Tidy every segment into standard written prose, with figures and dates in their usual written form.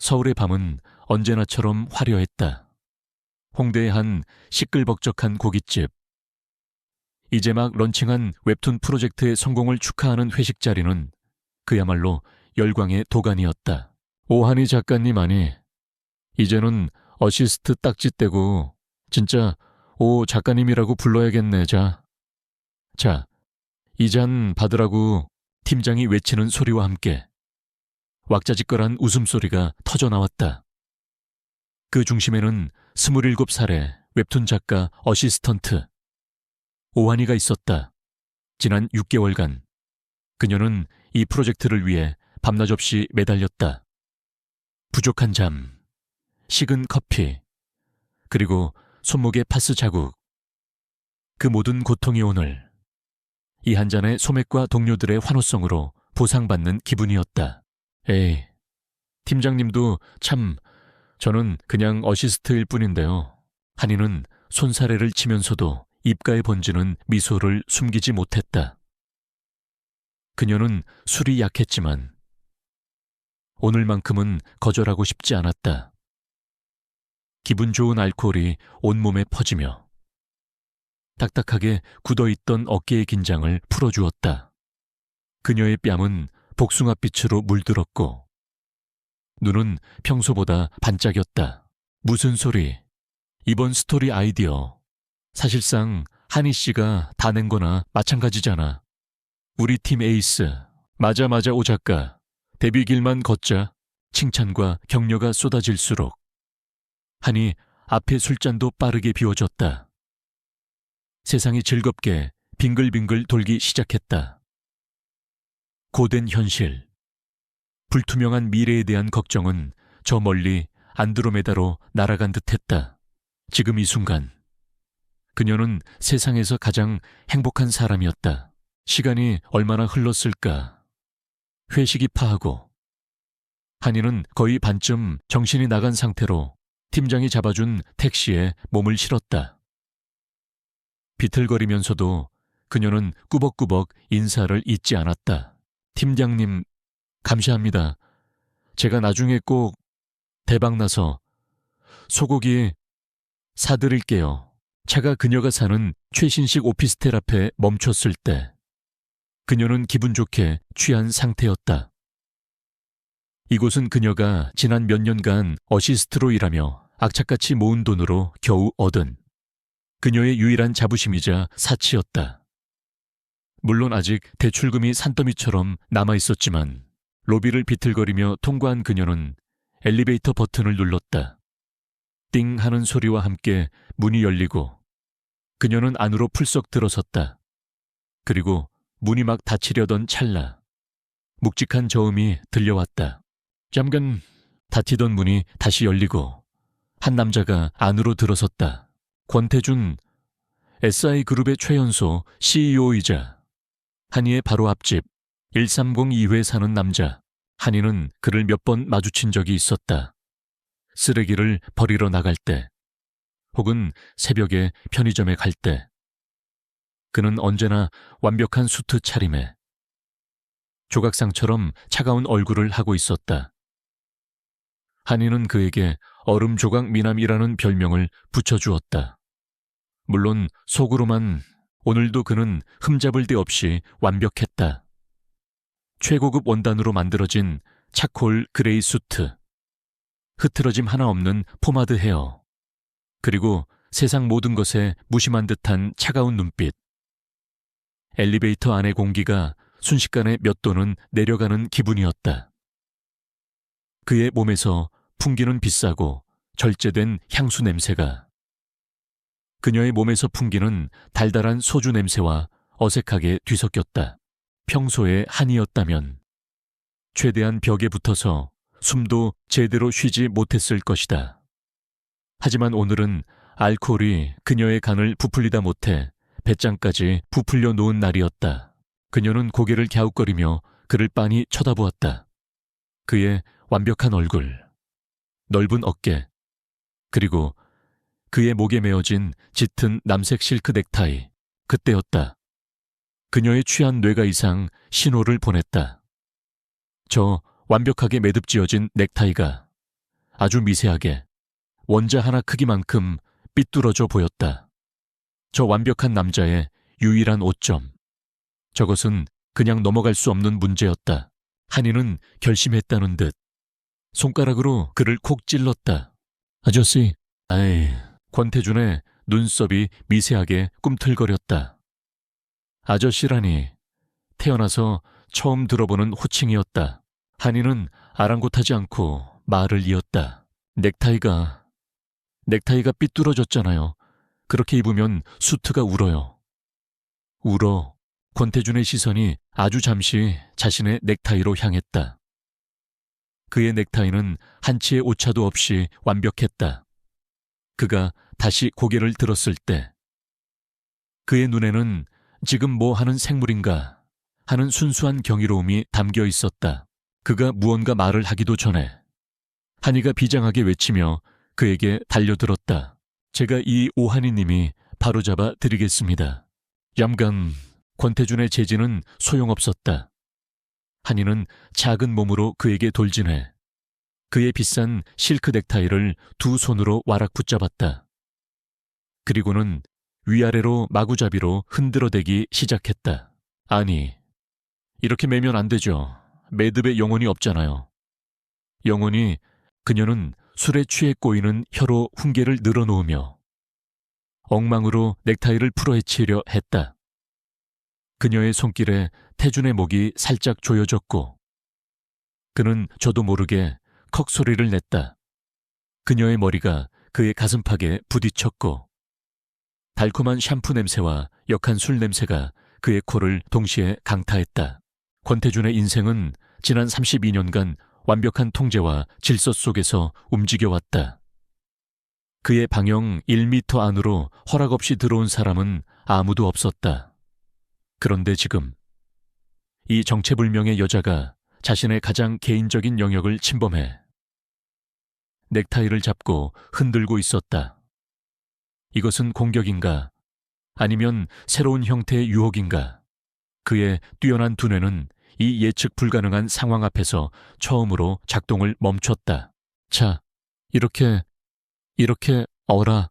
서울의 밤은 언제나처럼 화려했다. 홍대의 한 시끌벅적한 고깃집. 이제 막 런칭한 웹툰 프로젝트의 성공을 축하하는 회식 자리는 그야말로 열광의 도가니였다. 오한희 작가님 아니, 이제는 어시스트 딱지 떼고 진짜 오 작가님이라고 불러야겠네. 자, 이 잔 받으라고 팀장이 외치는 소리와 함께 왁자지껄한 웃음소리가 터져나왔다. 그 중심에는 27살의 웹툰 작가 어시스턴트 오한이가 있었다. 지난 6개월간 그녀는 이 프로젝트를 위해 밤낮 없이 매달렸다. 부족한 잠, 식은 커피, 그리고 손목에 파스 자국. 그 모든 고통이 오늘 이 한 잔의 소맥과 동료들의 환호성으로 보상받는 기분이었다. 에이, 팀장님도 참, 저는 그냥 어시스트일 뿐인데요. 한이는 손사래를 치면서도 입가에 번지는 미소를 숨기지 못했다. 그녀는 술이 약했지만 오늘만큼은 거절하고 싶지 않았다. 기분 좋은 알코올이 온몸에 퍼지며 딱딱하게 굳어있던 어깨의 긴장을 풀어주었다. 그녀의 뺨은 복숭아빛으로 물들었고 눈은 평소보다 반짝였다. 무슨 소리? 이번 스토리 아이디어 사실상 한희 씨가 다 낸 거나 마찬가지잖아. 우리 팀 에이스. 맞아 오 작가. 데뷔 길만 걷자. 칭찬과 격려가 쏟아질수록 한이 앞에 술잔도 빠르게 비워졌다. 세상이 즐겁게 빙글빙글 돌기 시작했다. 고된 현실, 불투명한 미래에 대한 걱정은 저 멀리 안드로메다로 날아간 듯했다. 지금 이 순간 그녀는 세상에서 가장 행복한 사람이었다. 시간이 얼마나 흘렀을까. 회식이 파하고 한이는 거의 반쯤 정신이 나간 상태로 팀장이 잡아준 택시에 몸을 실었다. 비틀거리면서도 그녀는 꾸벅꾸벅 인사를 잊지 않았다. 팀장님, 감사합니다. 제가 나중에 꼭 대박나서 소고기 사드릴게요. 차가 그녀가 사는 최신식 오피스텔 앞에 멈췄을 때 그녀는 기분 좋게 취한 상태였다. 이곳은 그녀가 지난 몇 년간 어시스트로 일하며 악착같이 모은 돈으로 겨우 얻은 그녀의 유일한 자부심이자 사치였다. 물론 아직 대출금이 산더미처럼 남아있었지만 로비를 비틀거리며 통과한 그녀는 엘리베이터 버튼을 눌렀다. 띵 하는 소리와 함께 문이 열리고 그녀는 안으로 풀썩 들어섰다. 그리고 문이 막 닫히려던 찰나 묵직한 저음이 들려왔다. 잠깐 닫히던 문이 다시 열리고 한 남자가 안으로 들어섰다. 권태준, SI그룹의 최연소 CEO이자 한이의 바로 앞집 1302회 사는 남자. 한이는 그를 몇 번 마주친 적이 있었다. 쓰레기를 버리러 나갈 때, 혹은 새벽에 편의점에 갈 때. 그는 언제나 완벽한 수트 차림에 조각상처럼 차가운 얼굴을 하고 있었다. 한이는 그에게 얼음 조각 미남이라는 별명을 붙여주었다. 물론 속으로만 오늘도 그는 흠잡을 데 없이 완벽했다. 최고급 원단으로 만들어진 차콜 그레이 수트, 흐트러짐 하나 없는 포마드 헤어, 그리고 세상 모든 것에 무심한 듯한 차가운 눈빛. 엘리베이터 안의 공기가 순식간에 몇 도는 내려가는 기분이었다. 그의 몸에서 풍기는 비싸고 절제된 향수 냄새가 그녀의 몸에서 풍기는 달달한 소주 냄새와 어색하게 뒤섞였다. 평소에 한이었다면 최대한 벽에 붙어서 숨도 제대로 쉬지 못했을 것이다. 하지만 오늘은 알코올이 그녀의 간을 부풀리다 못해 배짱까지 부풀려 놓은 날이었다. 그녀는 고개를 갸웃거리며 그를 빤히 쳐다보았다. 그의 완벽한 얼굴, 넓은 어깨, 그리고 그의 목에 메어진 짙은 남색 실크 넥타이. 그때였다. 그녀의 취한 뇌가 이상 신호를 보냈다. 저 완벽하게 매듭지어진 넥타이가 아주 미세하게 원자 하나 크기만큼 삐뚤어져 보였다. 저 완벽한 남자의 유일한 오점. 저것은 그냥 넘어갈 수 없는 문제였다. 한이는 결심했다는 듯 손가락으로 그를 콕 찔렀다. 아저씨, 아이, 권태준의 눈썹이 미세하게 꿈틀거렸다. 아저씨라니, 태어나서 처음 들어보는 호칭이었다. 한이는 아랑곳하지 않고 말을 이었다. 넥타이가 삐뚤어졌잖아요. 그렇게 입으면 수트가 울어요. 울어. 권태준의 시선이 아주 잠시 자신의 넥타이로 향했다. 그의 넥타이는 한치의 오차도 없이 완벽했다. 그가 다시 고개를 들었을 때 그의 눈에는 지금 뭐 하는 생물인가 하는 순수한 경이로움이 담겨 있었다. 그가 무언가 말을 하기도 전에 한이가 비장하게 외치며 그에게 달려들었다. 제가 이 오한이님이 바로잡아 드리겠습니다. 얌간. 권태준의 제지는 소용없었다. 한이는 작은 몸으로 그에게 돌진해 그의 비싼 실크 넥타이를 두 손으로 와락 붙잡았다. 그리고는 위아래로 마구잡이로 흔들어대기 시작했다. 아니, 이렇게 매면 안 되죠. 매듭에 영혼이 없잖아요. 영혼이. 그녀는 술에 취해 꼬이는 혀로 훈계를 늘어놓으며 엉망으로 넥타이를 풀어헤치려 했다. 그녀의 손길에 태준의 목이 살짝 조여졌고 그는 저도 모르게 컥 소리를 냈다. 그녀의 머리가 그의 가슴팍에 부딪혔고 달콤한 샴푸 냄새와 역한 술 냄새가 그의 코를 동시에 강타했다. 권태준의 인생은 지난 32년간 완벽한 통제와 질서 속에서 움직여왔다. 그의 방형 1미터 안으로 허락 없이 들어온 사람은 아무도 없었다. 그런데 지금 이 정체불명의 여자가 자신의 가장 개인적인 영역을 침범해 넥타이를 잡고 흔들고 있었다. 이것은 공격인가? 아니면 새로운 형태의 유혹인가? 그의 뛰어난 두뇌는 이 예측 불가능한 상황 앞에서 처음으로 작동을 멈췄다. 자, 이렇게 어라.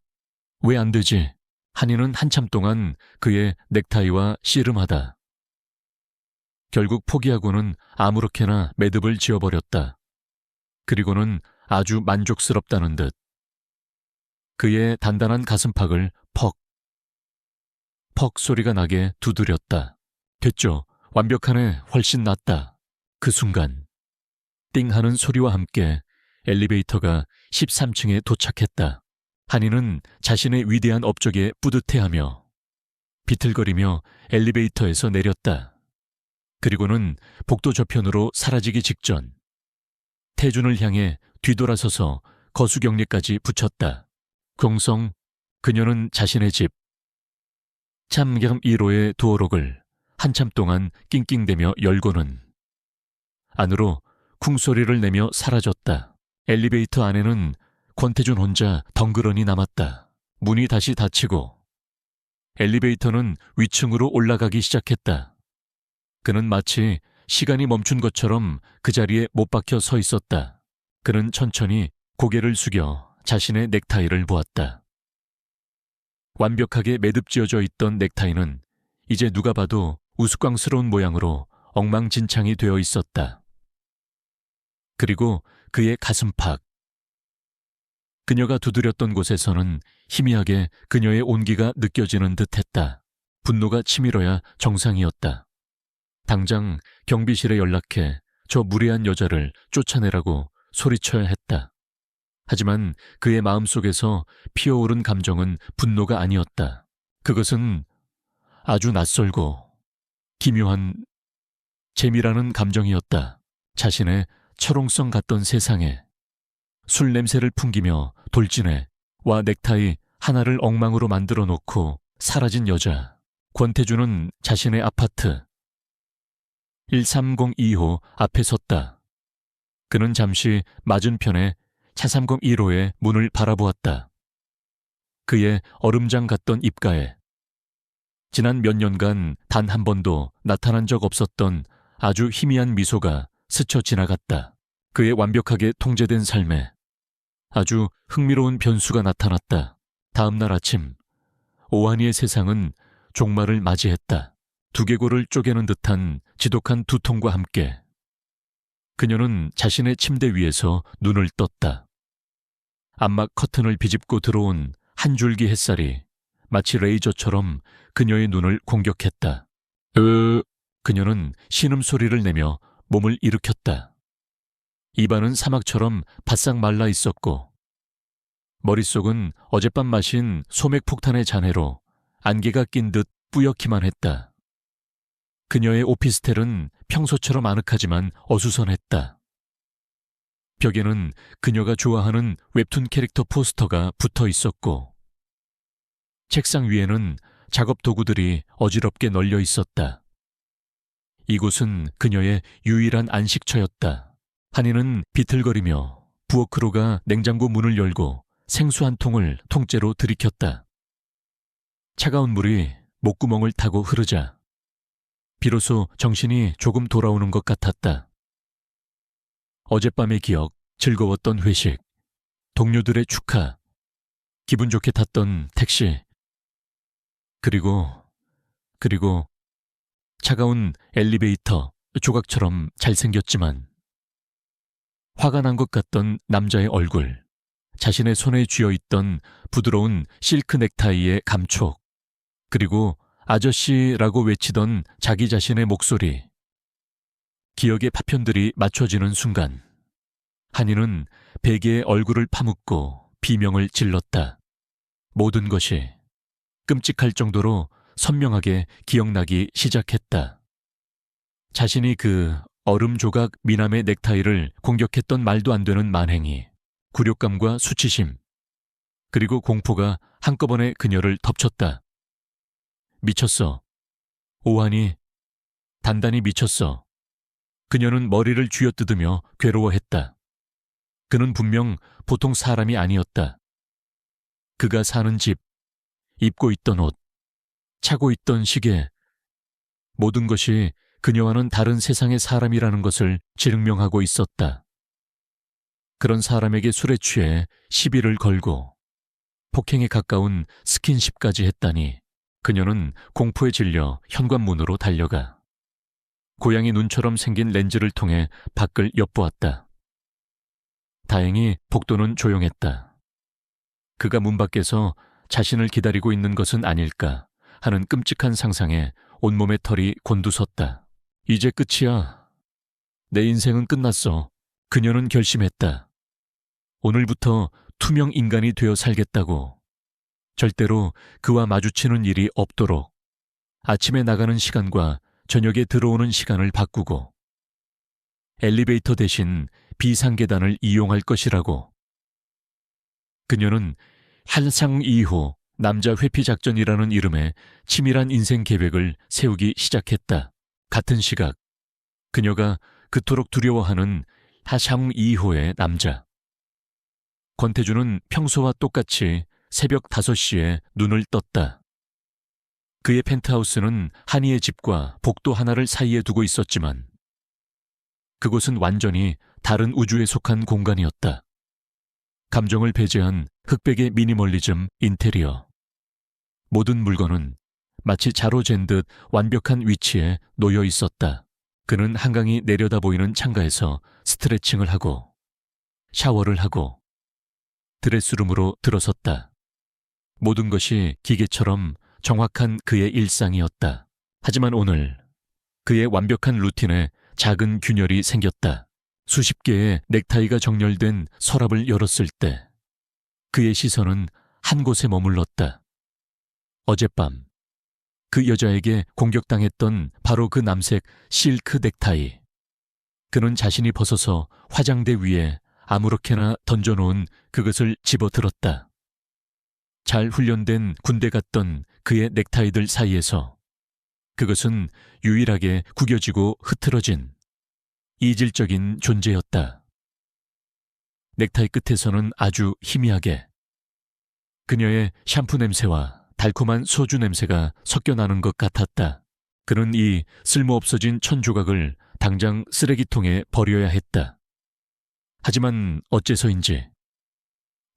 왜 안 되지? 한이는 한참 동안 그의 넥타이와 씨름하다. 결국 포기하고는 아무렇게나 매듭을 지어버렸다. 그리고는 아주 만족스럽다는 듯 그의 단단한 가슴팍을 퍽 소리가 나게 두드렸다. 됐죠. 완벽하네. 훨씬 낫다. 그 순간 띵 하는 소리와 함께 엘리베이터가 13층에 도착했다. 한이는 자신의 위대한 업적에 뿌듯해하며 비틀거리며 엘리베이터에서 내렸다. 그리고는 복도 저편으로 사라지기 직전 태준을 향해 뒤돌아서서 거수경례까지 붙였다. 공성. 그녀는 자신의 집 참경 1호의 도어록을 한참 동안 낑낑대며 열고는 안으로 쿵소리를 내며 사라졌다. 엘리베이터 안에는 권태준 혼자 덩그러니 남았다. 문이 다시 닫히고 엘리베이터는 위층으로 올라가기 시작했다. 그는 마치 시간이 멈춘 것처럼 그 자리에 못 박혀 서 있었다. 그는 천천히 고개를 숙여 자신의 넥타이를 보았다. 완벽하게 매듭지어져 있던 넥타이는 이제 누가 봐도 우스꽝스러운 모양으로 엉망진창이 되어 있었다. 그리고 그의 가슴팍. 그녀가 두드렸던 곳에서는 희미하게 그녀의 온기가 느껴지는 듯했다. 분노가 치밀어야 정상이었다. 당장 경비실에 연락해 저 무례한 여자를 쫓아내라고 소리쳐야 했다. 하지만 그의 마음속에서 피어오른 감정은 분노가 아니었다. 그것은 아주 낯설고 기묘한 재미라는 감정이었다. 자신의 철옹성 같던 세상에 술 냄새를 풍기며 돌진해 와 넥타이 하나를 엉망으로 만들어 놓고 사라진 여자. 권태준은 자신의 아파트 1302호 앞에 섰다. 그는 잠시 맞은편에 차 301호의 문을 바라보았다. 그의 얼음장 같던 입가에 지난 몇 년간 단 한 번도 나타난 적 없었던 아주 희미한 미소가 스쳐 지나갔다. 그의 완벽하게 통제된 삶에 아주 흥미로운 변수가 나타났다. 다음 날 아침, 오한이의 세상은 종말을 맞이했다. 두개골을 쪼개는 듯한 지독한 두통과 함께 그녀는 자신의 침대 위에서 눈을 떴다. 암막 커튼을 비집고 들어온 한 줄기 햇살이 마치 레이저처럼 그녀의 눈을 공격했다. 그녀는 신음소리를 내며 몸을 일으켰다. 입안은 사막처럼 바싹 말라 있었고 머릿속은 어젯밤 마신 소맥폭탄의 잔해로 안개가 낀 듯 뿌옇기만 했다. 그녀의 오피스텔은 평소처럼 아늑하지만 어수선했다. 벽에는 그녀가 좋아하는 웹툰 캐릭터 포스터가 붙어 있었고 책상 위에는 작업 도구들이 어지럽게 널려 있었다. 이곳은 그녀의 유일한 안식처였다. 한이는 비틀거리며 부엌으로 가 냉장고 문을 열고 생수 한 통을 통째로 들이켰다. 차가운 물이 목구멍을 타고 흐르자 비로소 정신이 조금 돌아오는 것 같았다. 어젯밤의 기억, 즐거웠던 회식, 동료들의 축하, 기분 좋게 탔던 택시, 그리고 차가운 엘리베이터, 조각처럼 잘생겼지만 화가 난 것 같던 남자의 얼굴, 자신의 손에 쥐어있던 부드러운 실크 넥타이의 감촉, 그리고 아저씨라고 외치던 자기 자신의 목소리. 기억의 파편들이 맞춰지는 순간 한이는 베개에 얼굴을 파묻고 비명을 질렀다. 모든 것이 끔찍할 정도로 선명하게 기억나기 시작했다. 자신이 그 얼음 조각 미남의 넥타이를 공격했던 말도 안 되는 만행이, 굴욕감과 수치심, 그리고 공포가 한꺼번에 그녀를 덮쳤다. 미쳤어. 오한이 단단히 미쳤어. 그녀는 머리를 쥐어뜯으며 괴로워했다. 그는 분명 보통 사람이 아니었다. 그가 사는 집, 입고 있던 옷, 차고 있던 시계, 모든 것이 그녀와는 다른 세상의 사람이라는 것을 증명하고 있었다. 그런 사람에게 술에 취해 시비를 걸고 폭행에 가까운 스킨십까지 했다니 그녀는 공포에 질려 현관문으로 달려가 고양이 눈처럼 생긴 렌즈를 통해 밖을 엿보았다. 다행히 복도는 조용했다. 그가 문 밖에서 자신을 기다리고 있는 것은 아닐까 하는 끔찍한 상상에 온몸의 털이 곤두섰다. 이제 끝이야. 내 인생은 끝났어. 그녀는 결심했다. 오늘부터 투명 인간이 되어 살겠다고. 절대로 그와 마주치는 일이 없도록 아침에 나가는 시간과 저녁에 들어오는 시간을 바꾸고 엘리베이터 대신 비상계단을 이용할 것이라고. 그녀는 한상 2호 남자 회피 작전이라는 이름의 치밀한 인생 계획을 세우기 시작했다. 같은 시각 그녀가 그토록 두려워하는 하상 2호의 남자. 권태주는 평소와 똑같이 새벽 5시에 눈을 떴다. 그의 펜트하우스는 한이의 집과 복도 하나를 사이에 두고 있었지만 그곳은 완전히 다른 우주에 속한 공간이었다. 감정을 배제한 흑백의 미니멀리즘 인테리어. 모든 물건은 마치 자로 잰 듯 완벽한 위치에 놓여 있었다. 그는 한강이 내려다 보이는 창가에서 스트레칭을 하고 샤워를 하고 드레스룸으로 들어섰다. 모든 것이 기계처럼 정확한 그의 일상이었다. 하지만 오늘 그의 완벽한 루틴에 작은 균열이 생겼다. 수십 개의 넥타이가 정렬된 서랍을 열었을 때 그의 시선은 한 곳에 머물렀다. 어젯밤 그 여자에게 공격당했던 바로 그 남색 실크 넥타이. 그는 자신이 벗어서 화장대 위에 아무렇게나 던져놓은 그것을 집어들었다. 잘 훈련된 군대 갔던 그의 넥타이들 사이에서 그것은 유일하게 구겨지고 흐트러진 이질적인 존재였다. 넥타이 끝에서는 아주 희미하게 그녀의 샴푸 냄새와 달콤한 소주 냄새가 섞여 나는 것 같았다. 그는 이 쓸모없어진 천조각을 당장 쓰레기통에 버려야 했다. 하지만 어째서인지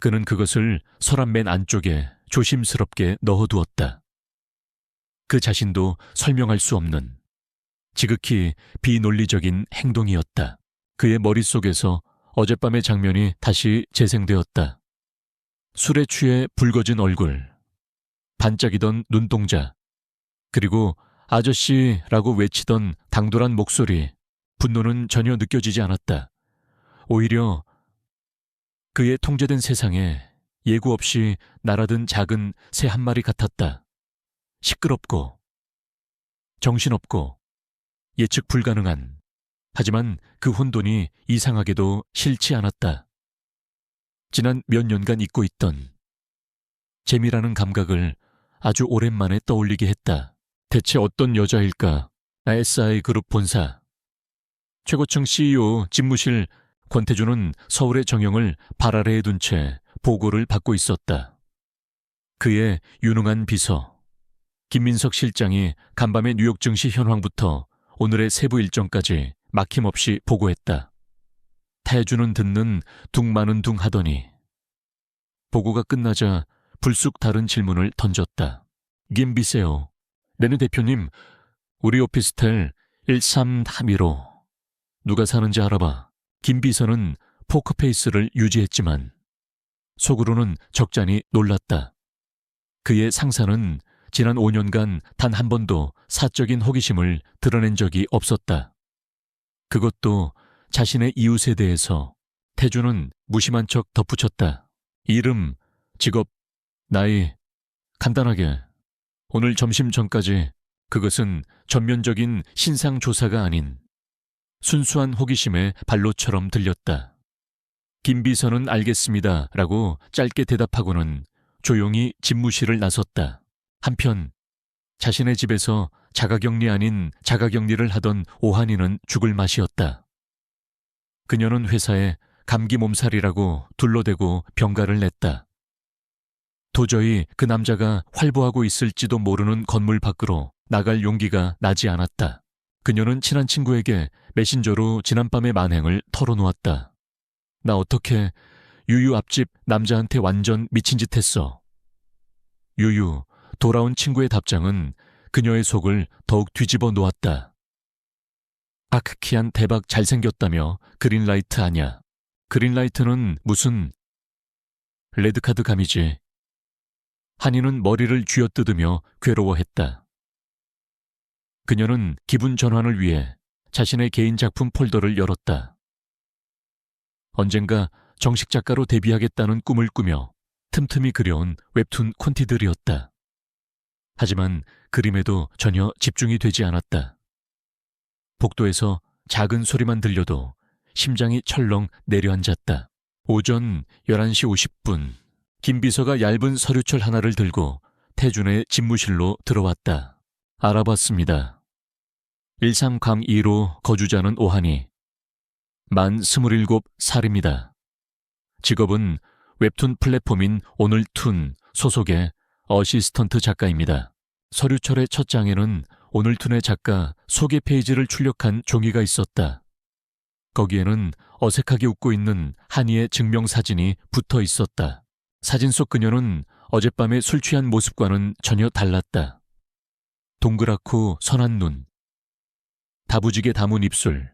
그는 그것을 서랍 맨 안쪽에 조심스럽게 넣어두었다. 그 자신도 설명할 수 없는 지극히 비논리적인 행동이었다. 그의 머릿속에서 어젯밤의 장면이 다시 재생되었다. 술에 취해 붉어진 얼굴, 반짝이던 눈동자, 그리고 아저씨라고 외치던 당돌한 목소리, 분노는 전혀 느껴지지 않았다. 오히려 그의 통제된 세상에 예고 없이 날아든 작은 새 한 마리 같았다. 시끄럽고 정신없고 예측 불가능한, 하지만 그 혼돈이 이상하게도 싫지 않았다. 지난 몇 년간 잊고 있던 재미라는 감각을 아주 오랜만에 떠올리게 했다. 대체 어떤 여자일까? SI 그룹 본사. 최고층 CEO 집무실 권태주는 서울의 정영을 발 아래에 둔 채 보고를 받고 있었다. 그의 유능한 비서 김민석 실장이 간밤의 뉴욕 증시 현황부터 오늘의 세부 일정까지 막힘없이 보고했다. 태주는 듣는 둥 마는 둥 하더니 보고가 끝나자 불쑥 다른 질문을 던졌다. 김비세요. 내는 대표님, 우리 오피스텔 1331호 누가 사는지 알아봐. 김비서는 포커페이스를 유지했지만 속으로는 적잖이 놀랐다. 그의 상사는 지난 5년간 단 한 번도 사적인 호기심을 드러낸 적이 없었다. 그것도 자신의 이웃에 대해서. 태주는 무심한 척 덧붙였다. 이름, 직업, 나이, 간단하게. 오늘 점심 전까지. 그것은 전면적인 신상 조사가 아닌 순수한 호기심의 발로처럼 들렸다. 김비서는 알겠습니다 라고 짧게 대답하고는 조용히 집무실을 나섰다. 한편 자신의 집에서 자가격리 아닌 자가격리를 하던 오한이는 죽을 맛이었다. 그녀는 회사에 감기 몸살이라고 둘러대고 병가를 냈다. 도저히 그 남자가 활보하고 있을지도 모르는 건물 밖으로 나갈 용기가 나지 않았다. 그녀는 친한 친구에게 메신저로 지난밤의 만행을 털어놓았다. 나 어떻게 유유 앞집 남자한테 완전 미친 짓 했어. 유유, 돌아온 친구의 답장은 그녀의 속을 더욱 뒤집어 놓았다. 아크키안 대박 잘생겼다며 그린라이트 아냐. 그린라이트는 무슨 레드카드 감이지. 한이는 머리를 쥐어뜯으며 괴로워했다. 그녀는 기분 전환을 위해 자신의 개인 작품 폴더를 열었다. 언젠가 정식 작가로 데뷔하겠다는 꿈을 꾸며 틈틈이 그려온 웹툰 콘티들이었다. 하지만 그림에도 전혀 집중이 되지 않았다. 복도에서 작은 소리만 들려도 심장이 철렁 내려앉았다. 오전 11시 50분, 김 비서가 얇은 서류철 하나를 들고 태준의 집무실로 들어왔다. 알아봤습니다. 일산강 2로 거주자는 오한이. 만 27살입니다. 직업은 웹툰 플랫폼인 오늘툰 소속의 어시스턴트 작가입니다. 서류철의 첫 장에는 오늘툰의 작가 소개 페이지를 출력한 종이가 있었다. 거기에는 어색하게 웃고 있는 한이의 증명사진이 붙어 있었다. 사진 속 그녀는 어젯밤에 술 취한 모습과는 전혀 달랐다. 동그랗고 선한 눈, 다부지게 담은 입술,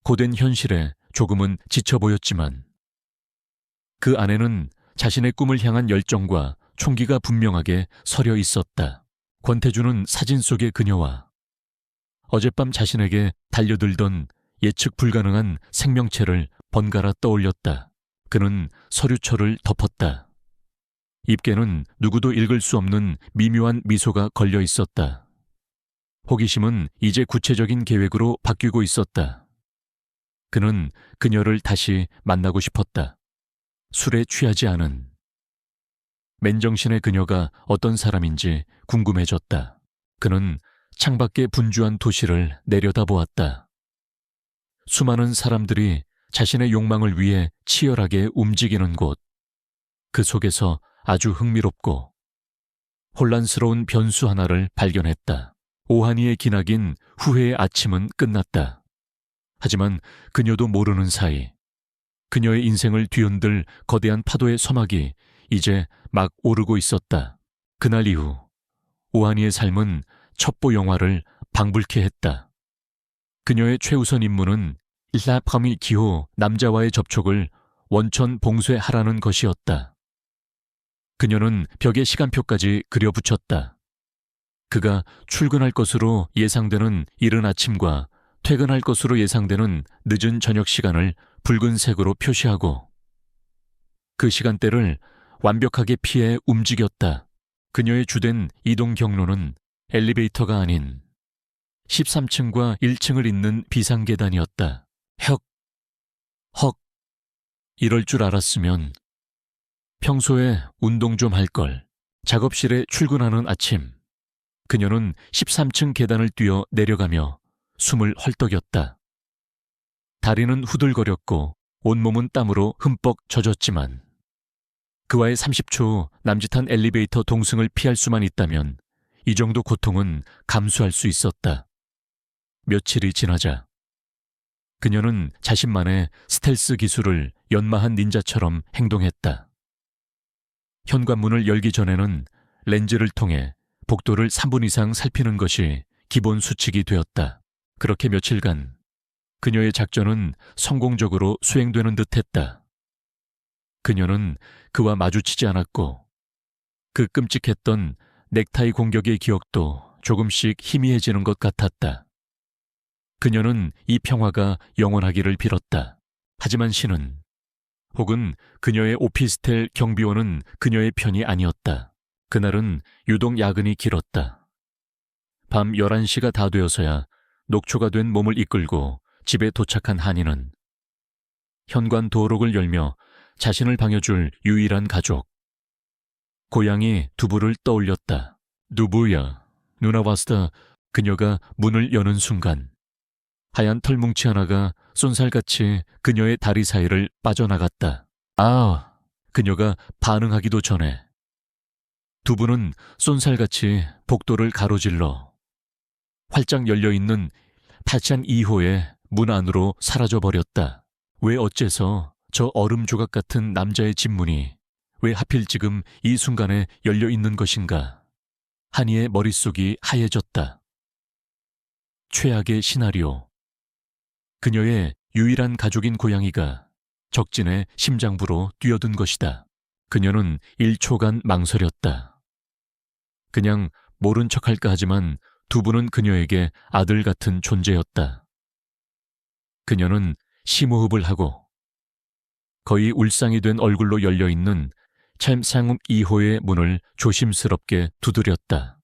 고된 현실에 조금은 지쳐 보였지만 그 안에는 자신의 꿈을 향한 열정과 총기가 분명하게 서려 있었다. 권태주는 사진 속의 그녀와 어젯밤 자신에게 달려들던 예측 불가능한 생명체를 번갈아 떠올렸다. 그는 서류철을 덮었다. 입계는 누구도 읽을 수 없는 미묘한 미소가 걸려 있었다. 호기심은 이제 구체적인 계획으로 바뀌고 있었다. 그는 그녀를 다시 만나고 싶었다. 술에 취하지 않은. 맨정신의 그녀가 어떤 사람인지 궁금해졌다. 그는 창밖의 분주한 도시를 내려다보았다. 수많은 사람들이 자신의 욕망을 위해 치열하게 움직이는 곳. 그 속에서 아주 흥미롭고 혼란스러운 변수 하나를 발견했다. 오한이의 기나긴 후회의 아침은 끝났다. 하지만 그녀도 모르는 사이 그녀의 인생을 뒤흔들 거대한 파도의 서막이 이제 막 오르고 있었다. 그날 이후 오하니의 삶은 첩보 영화를 방불케 했다. 그녀의 최우선 임무는 일라팜이 기호 남자와의 접촉을 원천 봉쇄하라는 것이었다. 그녀는 벽에 시간표까지 그려붙였다. 그가 출근할 것으로 예상되는 이른 아침과 퇴근할 것으로 예상되는 늦은 저녁 시간을 붉은색으로 표시하고 그 시간대를 완벽하게 피해 움직였다. 그녀의 주된 이동 경로는 엘리베이터가 아닌 13층과 1층을 잇는 비상계단이었다. 헉, 이럴 줄 알았으면 평소에 운동 좀 할 걸. 작업실에 출근하는 아침, 그녀는 13층 계단을 뛰어 내려가며 숨을 헐떡였다. 다리는 후들거렸고 온몸은 땀으로 흠뻑 젖었지만 그와의 30초 남짓한 엘리베이터 동승을 피할 수만 있다면 이 정도 고통은 감수할 수 있었다. 며칠이 지나자 그녀는 자신만의 스텔스 기술을 연마한 닌자처럼 행동했다. 현관문을 열기 전에는 렌즈를 통해 복도를 3분 이상 살피는 것이 기본 수칙이 되었다. 그렇게 며칠간 그녀의 작전은 성공적으로 수행되는 듯했다. 그녀는 그와 마주치지 않았고 그 끔찍했던 넥타이 공격의 기억도 조금씩 희미해지는 것 같았다. 그녀는 이 평화가 영원하기를 빌었다. 하지만 신은 혹은 그녀의 오피스텔 경비원은 그녀의 편이 아니었다. 그날은 유독 야근이 길었다. 밤 11시가 다 되어서야 녹초가 된 몸을 이끌고 집에 도착한 한이는 현관 도록을 열며 자신을 방해줄 유일한 가족, 고양이 두부를 떠올렸다. 누부야, 누나 왔다. 그녀가 문을 여는 순간 하얀 털뭉치 하나가 쏜살같이 그녀의 다리 사이를 빠져나갔다. 아! 그녀가 반응하기도 전에 두부는 쏜살같이 복도를 가로질러 활짝 열려있는 8산 2호의 문 안으로 사라져버렸다. 왜 어째서 저 얼음 조각 같은 남자의 집문이 왜 하필 지금 이 순간에 열려있는 것인가? 한이의 머릿속이 하얘졌다. 최악의 시나리오. 그녀의 유일한 가족인 고양이가 적진의 심장부로 뛰어든 것이다. 그녀는 1초간 망설였다. 그냥 모른 척할까 하지만 두부는 그녀에게 아들 같은 존재였다. 그녀는 심호흡을 하고 거의 울상이 된 얼굴로 열려있는 챔상읍 2호의 문을 조심스럽게 두드렸다.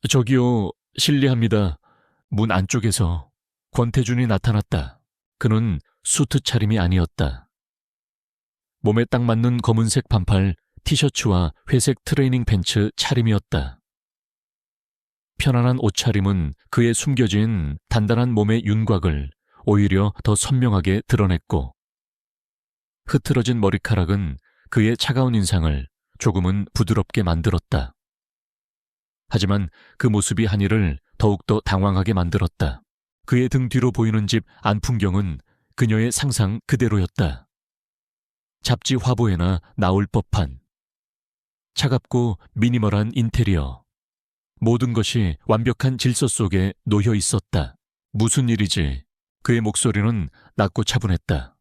저기요, 실례합니다. 문 안쪽에서 권태준이 나타났다. 그는 수트 차림이 아니었다. 몸에 딱 맞는 검은색 반팔 티셔츠와 회색 트레이닝 팬츠 차림이었다. 편안한 옷차림은 그의 숨겨진 단단한 몸의 윤곽을 오히려 더 선명하게 드러냈고 흐트러진 머리카락은 그의 차가운 인상을 조금은 부드럽게 만들었다. 하지만 그 모습이 한이를 더욱더 당황하게 만들었다. 그의 등 뒤로 보이는 집 안풍경은 그녀의 상상 그대로였다. 잡지 화보에나 나올 법한 차갑고 미니멀한 인테리어. 모든 것이 완벽한 질서 속에 놓여 있었다. 무슨 일이지? 그의 목소리는 낮고 차분했다.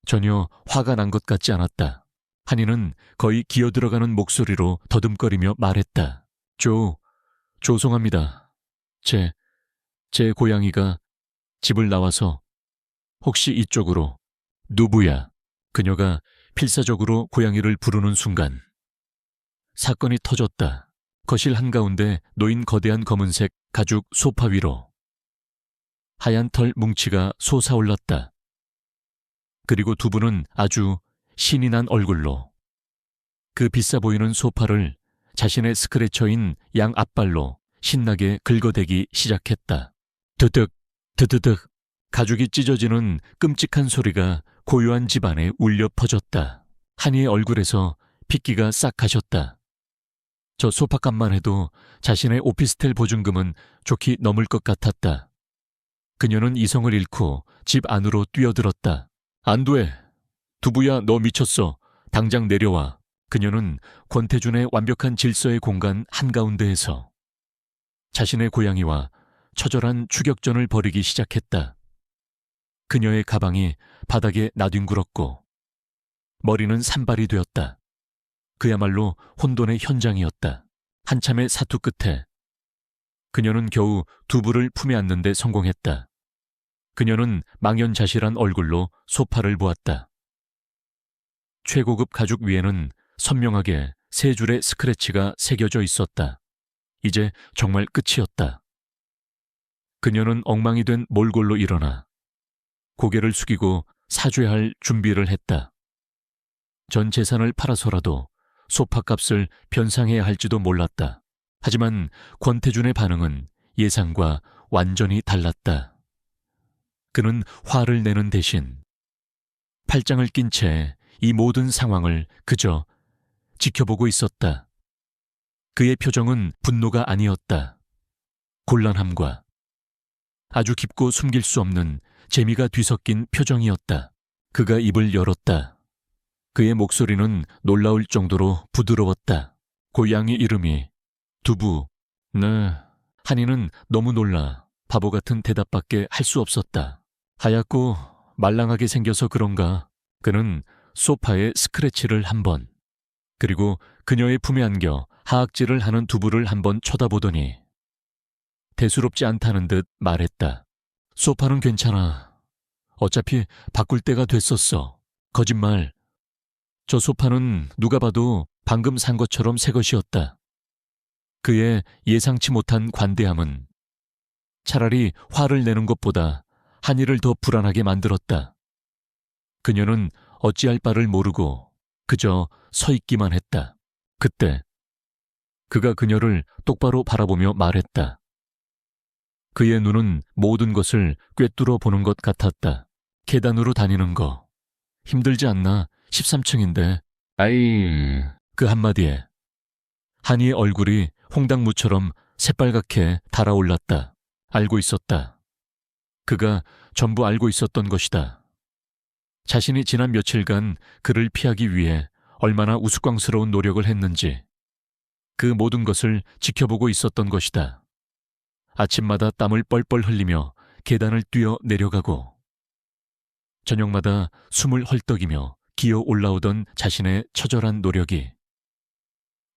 전혀 화가 난 것 같지 않았다. 한이는 거의 기어들어가는 목소리로 더듬거리며 말했다. 죄송합니다. 제 고양이가 집을 나와서 혹시 이쪽으로 누부야. 그녀가 필사적으로 고양이를 부르는 순간 사건이 터졌다. 거실 한가운데 놓인 거대한 검은색 가죽 소파 위로 하얀 털 뭉치가 솟아올랐다. 그리고 두부는 아주 신이 난 얼굴로 그 비싸 보이는 소파를 자신의 스크래처인 양 앞발로 신나게 긁어대기 시작했다. 드득 가죽이 찢어지는 끔찍한 소리가 고요한 집안에 울려 퍼졌다. 한이의 얼굴에서 핏기가 싹 가셨다. 저 소파값만 해도 자신의 오피스텔 보증금은 좋게 넘을 것 같았다. 그녀는 이성을 잃고 집 안으로 뛰어들었다. 안 돼. 두부야, 너 미쳤어. 당장 내려와. 그녀는 권태준의 완벽한 질서의 공간 한가운데에서 자신의 고양이와 처절한 추격전을 벌이기 시작했다. 그녀의 가방이 바닥에 나뒹굴었고 머리는 산발이 되었다. 그야말로 혼돈의 현장이었다. 한참의 사투 끝에 그녀는 겨우 두부를 품에 안는 데 성공했다. 그녀는 망연자실한 얼굴로 소파를 보았다. 최고급 가죽 위에는 선명하게 세 줄의 스크래치가 새겨져 있었다. 이제 정말 끝이었다. 그녀는 엉망이 된 몰골로 일어나 고개를 숙이고 사죄할 준비를 했다. 전 재산을 팔아서라도 소파값을 변상해야 할지도 몰랐다. 하지만 권태준의 반응은 예상과 완전히 달랐다. 그는 화를 내는 대신 팔짱을 낀 채 이 모든 상황을 그저 지켜보고 있었다. 그의 표정은 분노가 아니었다. 곤란함과 아주 깊고 숨길 수 없는 재미가 뒤섞인 표정이었다. 그가 입을 열었다. 그의 목소리는 놀라울 정도로 부드러웠다. 고양이 이름이 두부. 네. 한이는 너무 놀라 바보 같은 대답밖에 할 수 없었다. 하얗고 말랑하게 생겨서 그런가 그는 소파에 스크래치를 한 번, 그리고 그녀의 품에 안겨 하악질을 하는 두부를 한 번 쳐다보더니 대수롭지 않다는 듯 말했다. 소파는 괜찮아. 어차피 바꿀 때가 됐었어. 거짓말. 저 소파는 누가 봐도 방금 산 것처럼 새 것이었다. 그의 예상치 못한 관대함은 차라리 화를 내는 것보다 한이를 더 불안하게 만들었다. 그녀는 어찌할 바를 모르고 그저 서 있기만 했다. 그때 그가 그녀를 똑바로 바라보며 말했다. 그의 눈은 모든 것을 꿰뚫어 보는 것 같았다. 계단으로 다니는 거 힘들지 않나? 13층인데. 아이. 그 한마디에 한이의 얼굴이 홍당무처럼 새빨갛게 달아올랐다. 알고 있었다. 그가 전부 알고 있었던 것이다. 자신이 지난 며칠간 그를 피하기 위해 얼마나 우스꽝스러운 노력을 했는지 그 모든 것을 지켜보고 있었던 것이다. 아침마다 땀을 뻘뻘 흘리며 계단을 뛰어 내려가고 저녁마다 숨을 헐떡이며 기어 올라오던 자신의 처절한 노력이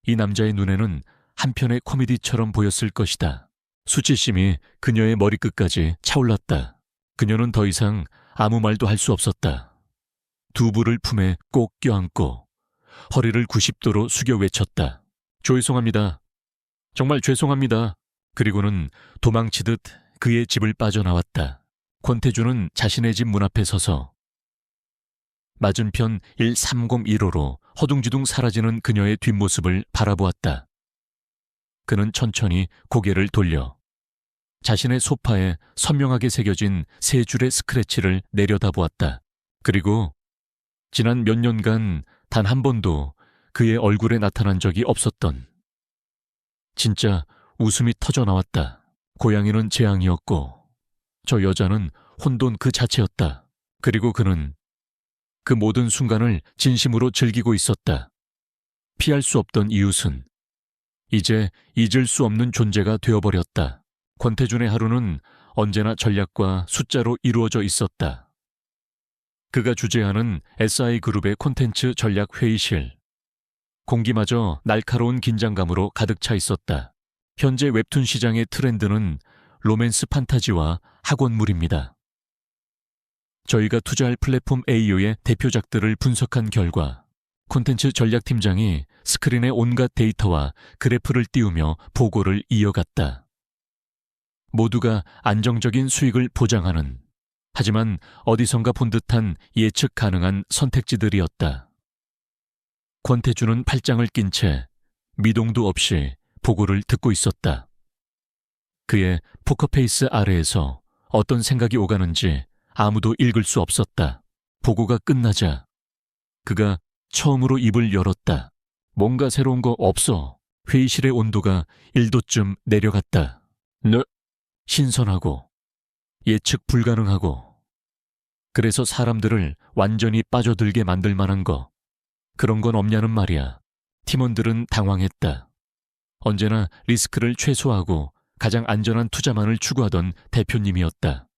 이 남자의 눈에는 한편의 코미디처럼 보였을 것이다. 수치심이 그녀의 머리끝까지 차올랐다. 그녀는 더 이상 아무 말도 할 수 없었다. 두부를 품에 꼭 껴안고 허리를 90도로 숙여 외쳤다. 죄송합니다. 정말 죄송합니다. 그리고는 도망치듯 그의 집을 빠져나왔다. 권태준은 자신의 집 문 앞에 서서 맞은편 1301호로 허둥지둥 사라지는 그녀의 뒷모습을 바라보았다. 그는 천천히 고개를 돌려 자신의 소파에 선명하게 새겨진 세 줄의 스크래치를 내려다보았다. 그리고 지난 몇 년간 단 한 번도 그의 얼굴에 나타난 적이 없었던 진짜 웃음이 터져나왔다. 고양이는 재앙이었고 저 여자는 혼돈 그 자체였다. 그리고 그는 그 모든 순간을 진심으로 즐기고 있었다. 피할 수 없던 이웃은 이제 잊을 수 없는 존재가 되어버렸다. 권태준의 하루는 언제나 전략과 숫자로 이루어져 있었다. 그가 주재하는 SI그룹의 콘텐츠 전략 회의실. 공기마저 날카로운 긴장감으로 가득 차 있었다. 현재 웹툰 시장의 트렌드는 로맨스 판타지와 학원물입니다. 저희가 투자할 플랫폼 AO의 대표작들을 분석한 결과 콘텐츠 전략팀장이 스크린에 온갖 데이터와 그래프를 띄우며 보고를 이어갔다. 모두가 안정적인 수익을 보장하는, 하지만 어디선가 본 듯한 예측 가능한 선택지들이었다. 권태준은 팔짱을 낀 채 미동도 없이 보고를 듣고 있었다. 그의 포커페이스 아래에서 어떤 생각이 오가는지 아무도 읽을 수 없었다. 보고가 끝나자 그가 처음으로 입을 열었다. 뭔가 새로운 거 없어. 회의실의 온도가 1도쯤 내려갔다. 신선하고 예측 불가능하고 그래서 사람들을 완전히 빠져들게 만들 만한 거, 그런 건 없냐는 말이야. 팀원들은 당황했다. 언제나 리스크를 최소화하고 가장 안전한 투자만을 추구하던 대표님이었다.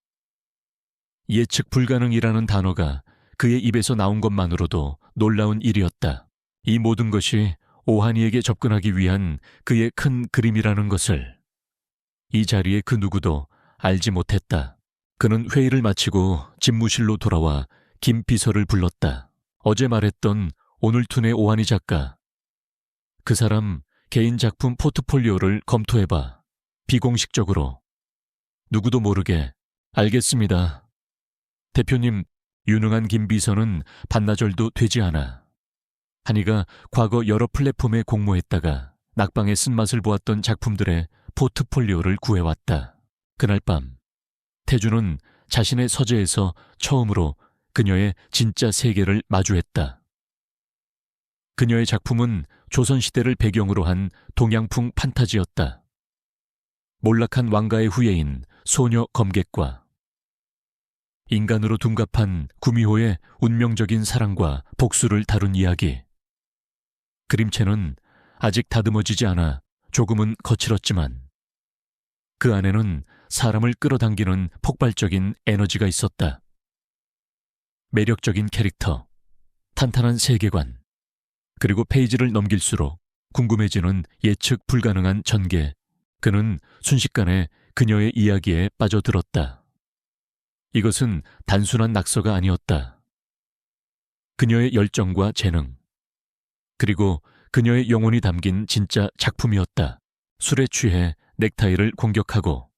예측 불가능이라는 단어가 그의 입에서 나온 것만으로도 놀라운 일이었다. 이 모든 것이 오하니에게 접근하기 위한 그의 큰 그림이라는 것을 이 자리에 그 누구도 알지 못했다. 그는 회의를 마치고 집무실로 돌아와 김 비서를 불렀다. 어제 말했던 오늘툰의 오하니 작가. 그 사람 개인 작품 포트폴리오를 검토해봐. 비공식적으로. 누구도 모르게. 알겠습니다. 대표님, 유능한 김 비서는 반나절도 되지 않아. 한이가 과거 여러 플랫폼에 공모했다가 낙방의 쓴맛을 보았던 작품들의 포트폴리오를 구해왔다. 그날 밤 태주는 자신의 서재에서 처음으로 그녀의 진짜 세계를 마주했다. 그녀의 작품은 조선시대를 배경으로 한 동양풍 판타지였다. 몰락한 왕가의 후예인 소녀 검객과 인간으로 둔갑한 구미호의 운명적인 사랑과 복수를 다룬 이야기. 그림체는 아직 다듬어지지 않아 조금은 거칠었지만 그 안에는 사람을 끌어당기는 폭발적인 에너지가 있었다. 매력적인 캐릭터, 탄탄한 세계관, 그리고 페이지를 넘길수록 궁금해지는 예측 불가능한 전개. 그는 순식간에 그녀의 이야기에 빠져들었다. 이것은 단순한 낙서가 아니었다. 그녀의 열정과 재능, 그리고 그녀의 영혼이 담긴 진짜 작품이었다. 술에 취해 넥타이를 공격하고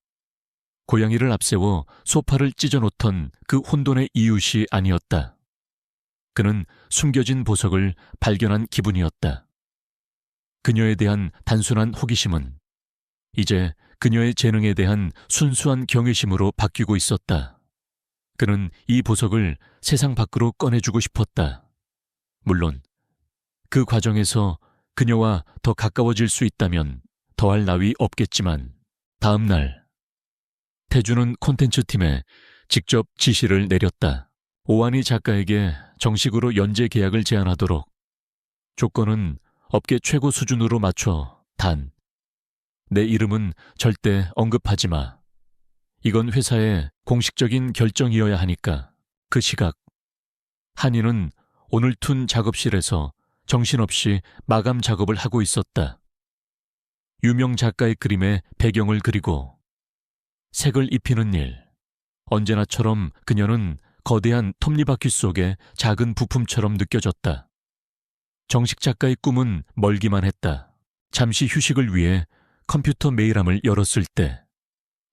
고양이를 앞세워 소파를 찢어놓던 그 혼돈의 이웃이 아니었다. 그는 숨겨진 보석을 발견한 기분이었다. 그녀에 대한 단순한 호기심은 이제 그녀의 재능에 대한 순수한 경외심으로 바뀌고 있었다. 그는 이 보석을 세상 밖으로 꺼내주고 싶었다. 물론 그 과정에서 그녀와 더 가까워질 수 있다면 더할 나위 없겠지만 다음 날 태주는 콘텐츠 팀에 직접 지시를 내렸다. 오하니 작가에게 정식으로 연재 계약을 제안하도록. 조건은 업계 최고 수준으로 맞춰. 단, 내 이름은 절대 언급하지 마. 이건 회사의 공식적인 결정이어야 하니까. 그 시각 한이는 오늘툰 작업실에서 정신없이 마감 작업을 하고 있었다. 유명 작가의 그림에 배경을 그리고 색을 입히는 일. 언제나처럼 그녀는 거대한 톱니바퀴 속의 작은 부품처럼 느껴졌다. 정식 작가의 꿈은 멀기만 했다. 잠시 휴식을 위해 컴퓨터 메일함을 열었을 때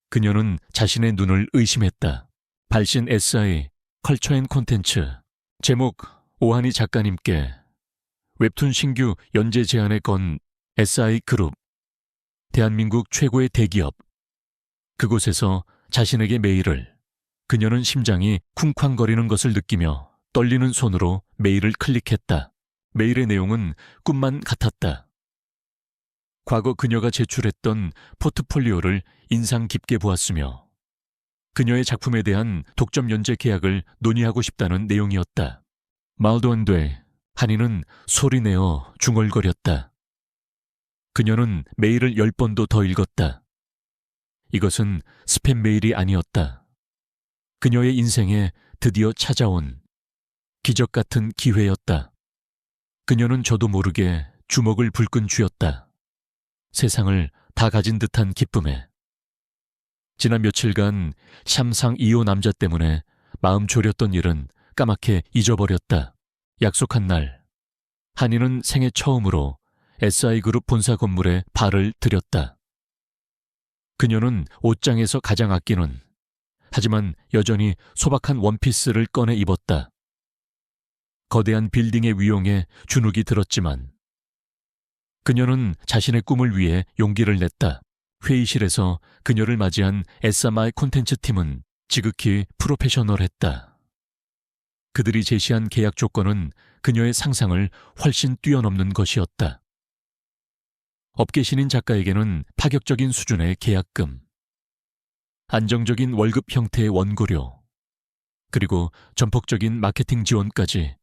그녀는 자신의 눈을 의심했다. 발신 에세이, 컬처 앤 콘텐츠. 제목, 오하니 작가님께 웹툰 신규 연재 제안에 건 SI 그룹. 대한민국 최고의 대기업. 그곳에서 자신에게 메일을. 그녀는 심장이 쿵쾅거리는 것을 느끼며 떨리는 손으로 메일을 클릭했다. 메일의 내용은 꿈만 같았다. 과거 그녀가 제출했던 포트폴리오를 인상 깊게 보았으며 그녀의 작품에 대한 독점 연재 계약을 논의하고 싶다는 내용이었다. 말도 안 돼. 한이는 소리내어 중얼거렸다. 그녀는 메일을 10번도 더 읽었다. 이것은 스팸 메일이 아니었다. 그녀의 인생에 드디어 찾아온 기적 같은 기회였다. 그녀는 저도 모르게 주먹을 불끈 쥐었다. 세상을 다 가진 듯한 기쁨에. 지난 며칠간 샴상 2호 남자 때문에 마음 졸였던 일은 까맣게 잊어버렸다. 약속한 날, 한이는 생애 처음으로 SI그룹 본사 건물에 발을 들였다. 그녀는 옷장에서 가장 아끼는, 하지만 여전히 소박한 원피스를 꺼내 입었다. 거대한 빌딩의 위용에 주눅이 들었지만 그녀는 자신의 꿈을 위해 용기를 냈다. 회의실에서 그녀를 맞이한 에싸마의 콘텐츠 팀은 지극히 프로페셔널했다. 그들이 제시한 계약 조건은 그녀의 상상을 훨씬 뛰어넘는 것이었다. 업계 신인 작가에게는 파격적인 수준의 계약금, 안정적인 월급 형태의 원고료, 그리고 전폭적인 마케팅 지원까지.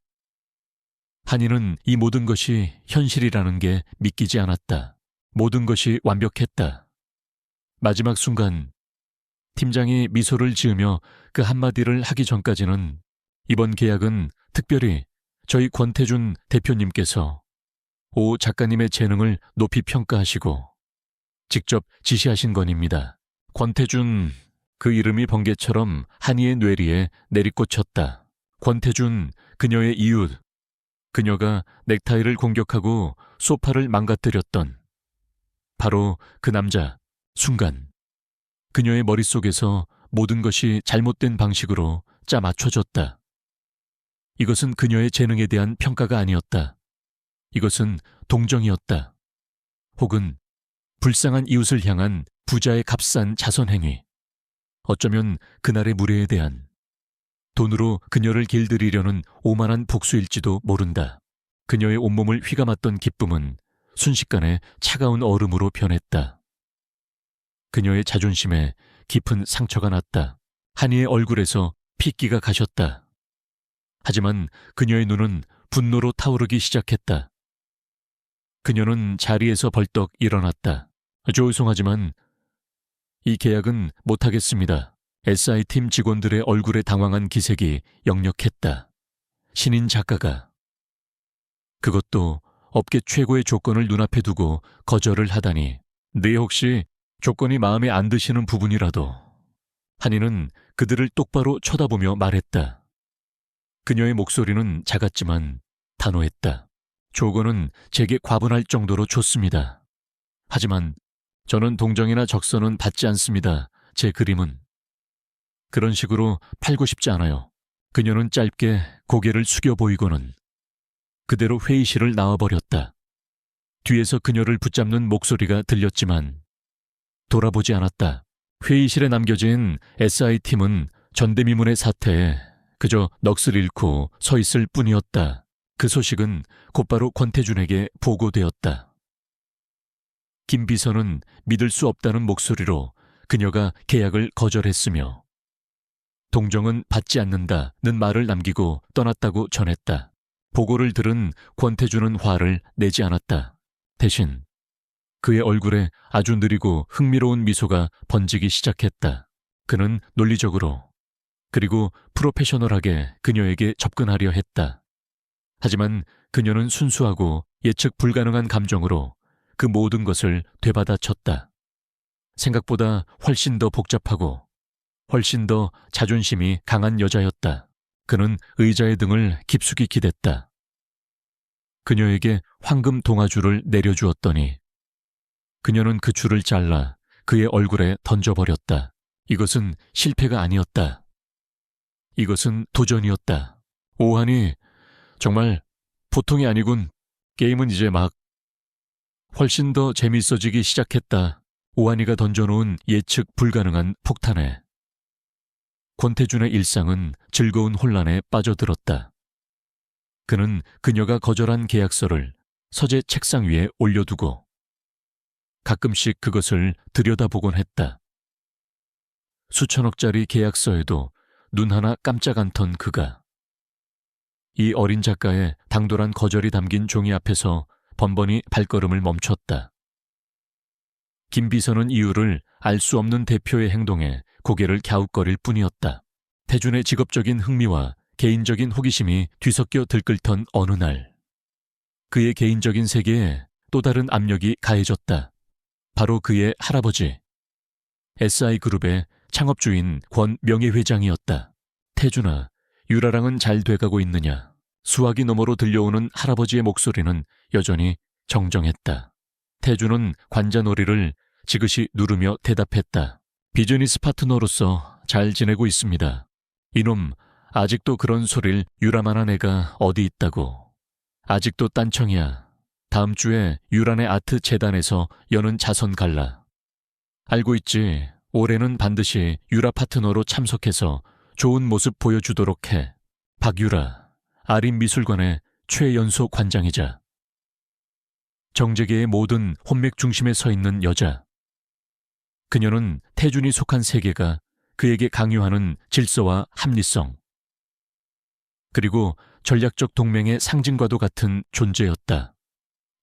한이는 이 모든 것이 현실이라는 게 믿기지 않았다. 모든 것이 완벽했다. 마지막 순간 팀장이 미소를 지으며 그 한마디를 하기 전까지는 이번 계약은 특별히 저희 권태준 대표님께서 오 작가님의 재능을 높이 평가하시고 직접 지시하신 건입니다. 권태준, 그 이름이 번개처럼 한이의 뇌리에 내리꽂혔다. 권태준, 그녀의 이웃, 그녀가 넥타이를 공격하고 소파를 망가뜨렸던 바로 그 남자. 순간 그녀의 머릿속에서 모든 것이 잘못된 방식으로 짜 맞춰졌다. 이것은 그녀의 재능에 대한 평가가 아니었다. 이것은 동정이었다. 혹은 불쌍한 이웃을 향한 부자의 값싼 자선행위. 어쩌면 그날의 무례에 대한 돈으로 그녀를 길들이려는 오만한 복수일지도 모른다. 그녀의 온몸을 휘감았던 기쁨은 순식간에 차가운 얼음으로 변했다. 그녀의 자존심에 깊은 상처가 났다. 한이의 얼굴에서 핏기가 가셨다. 하지만 그녀의 눈은 분노로 타오르기 시작했다. 그녀는 자리에서 벌떡 일어났다. 죄송하지만 이 계약은 못하겠습니다. SI팀 직원들의 얼굴에 당황한 기색이 역력했다. 신인 작가가 그것도 업계 최고의 조건을 눈앞에 두고 거절을 하다니. 네 혹시 조건이 마음에 안 드시는 부분이라도. 한이는 그들을 똑바로 쳐다보며 말했다. 그녀의 목소리는 작았지만 단호했다. 조건은 제게 과분할 정도로 좋습니다. 하지만 저는 동정이나 적선은 받지 않습니다. 제 그림은. 그런 식으로 팔고 싶지 않아요. 그녀는 짧게 고개를 숙여 보이고는 그대로 회의실을 나와버렸다. 뒤에서 그녀를 붙잡는 목소리가 들렸지만 돌아보지 않았다. 회의실에 남겨진 SI팀은 전대미문의 사태에 그저 넋을 잃고 서 있을 뿐이었다. 그 소식은 곧바로 권태준에게 보고되었다. 김 비서는 믿을 수 없다는 목소리로 그녀가 계약을 거절했으며 동정은 받지 않는다는 말을 남기고 떠났다고 전했다. 보고를 들은 권태준은 화를 내지 않았다. 대신 그의 얼굴에 아주 느리고 흥미로운 미소가 번지기 시작했다. 그는 논리적으로 그리고 프로페셔널하게 그녀에게 접근하려 했다. 하지만 그녀는 순수하고 예측 불가능한 감정으로 그 모든 것을 되받아쳤다. 생각보다 훨씬 더 복잡하고 훨씬 더 자존심이 강한 여자였다. 그는 의자의 등을 깊숙이 기댔다. 그녀에게 황금 동아줄을 내려주었더니 그녀는 그 줄을 잘라 그의 얼굴에 던져버렸다. 이것은 실패가 아니었다. 이것은 도전이었다. 오한이 정말 보통이 아니군. 게임은 이제 막 훨씬 더 재밌어지기 시작했다. 오한이가 던져놓은 예측 불가능한 폭탄에 권태준의 일상은 즐거운 혼란에 빠져들었다. 그는 그녀가 거절한 계약서를 서재 책상 위에 올려두고 가끔씩 그것을 들여다보곤 했다. 수천억짜리 계약서에도 눈 하나 깜짝 안 턴 그가 이 어린 작가의 당돌한 거절이 담긴 종이 앞에서 번번이 발걸음을 멈췄다. 김 비서는 이유를 알 수 없는 대표의 행동에 고개를 갸웃거릴 뿐이었다. 태준의 직업적인 흥미와 개인적인 호기심이 뒤섞여 들끓던 어느 날 그의 개인적인 세계에 또 다른 압력이 가해졌다. 바로 그의 할아버지 SI그룹의 창업주인 권 명예회장이었다. 태준아, 유라랑은 잘 돼가고 있느냐? 수화기 너머로 들려오는 할아버지의 목소리는 여전히 정정했다. 태준은 관자놀이를 지그시 누르며 대답했다. 비즈니스 파트너로서 잘 지내고 있습니다. 이놈 아직도 그런 소릴 유라만한 애가 어디 있다고. 아직도 딴청이야. 다음 주에 유란의 아트 재단에서 여는 자선 갈라. 알고 있지. 올해는 반드시 유라 파트너로 참석해서 좋은 모습 보여주도록 해. 박유라, 아림미술관의 최연소 관장이자 정재계의 모든 혼맥 중심에 서 있는 여자. 그녀는 태준이 속한 세계가 그에게 강요하는 질서와 합리성, 그리고 전략적 동맹의 상징과도 같은 존재였다.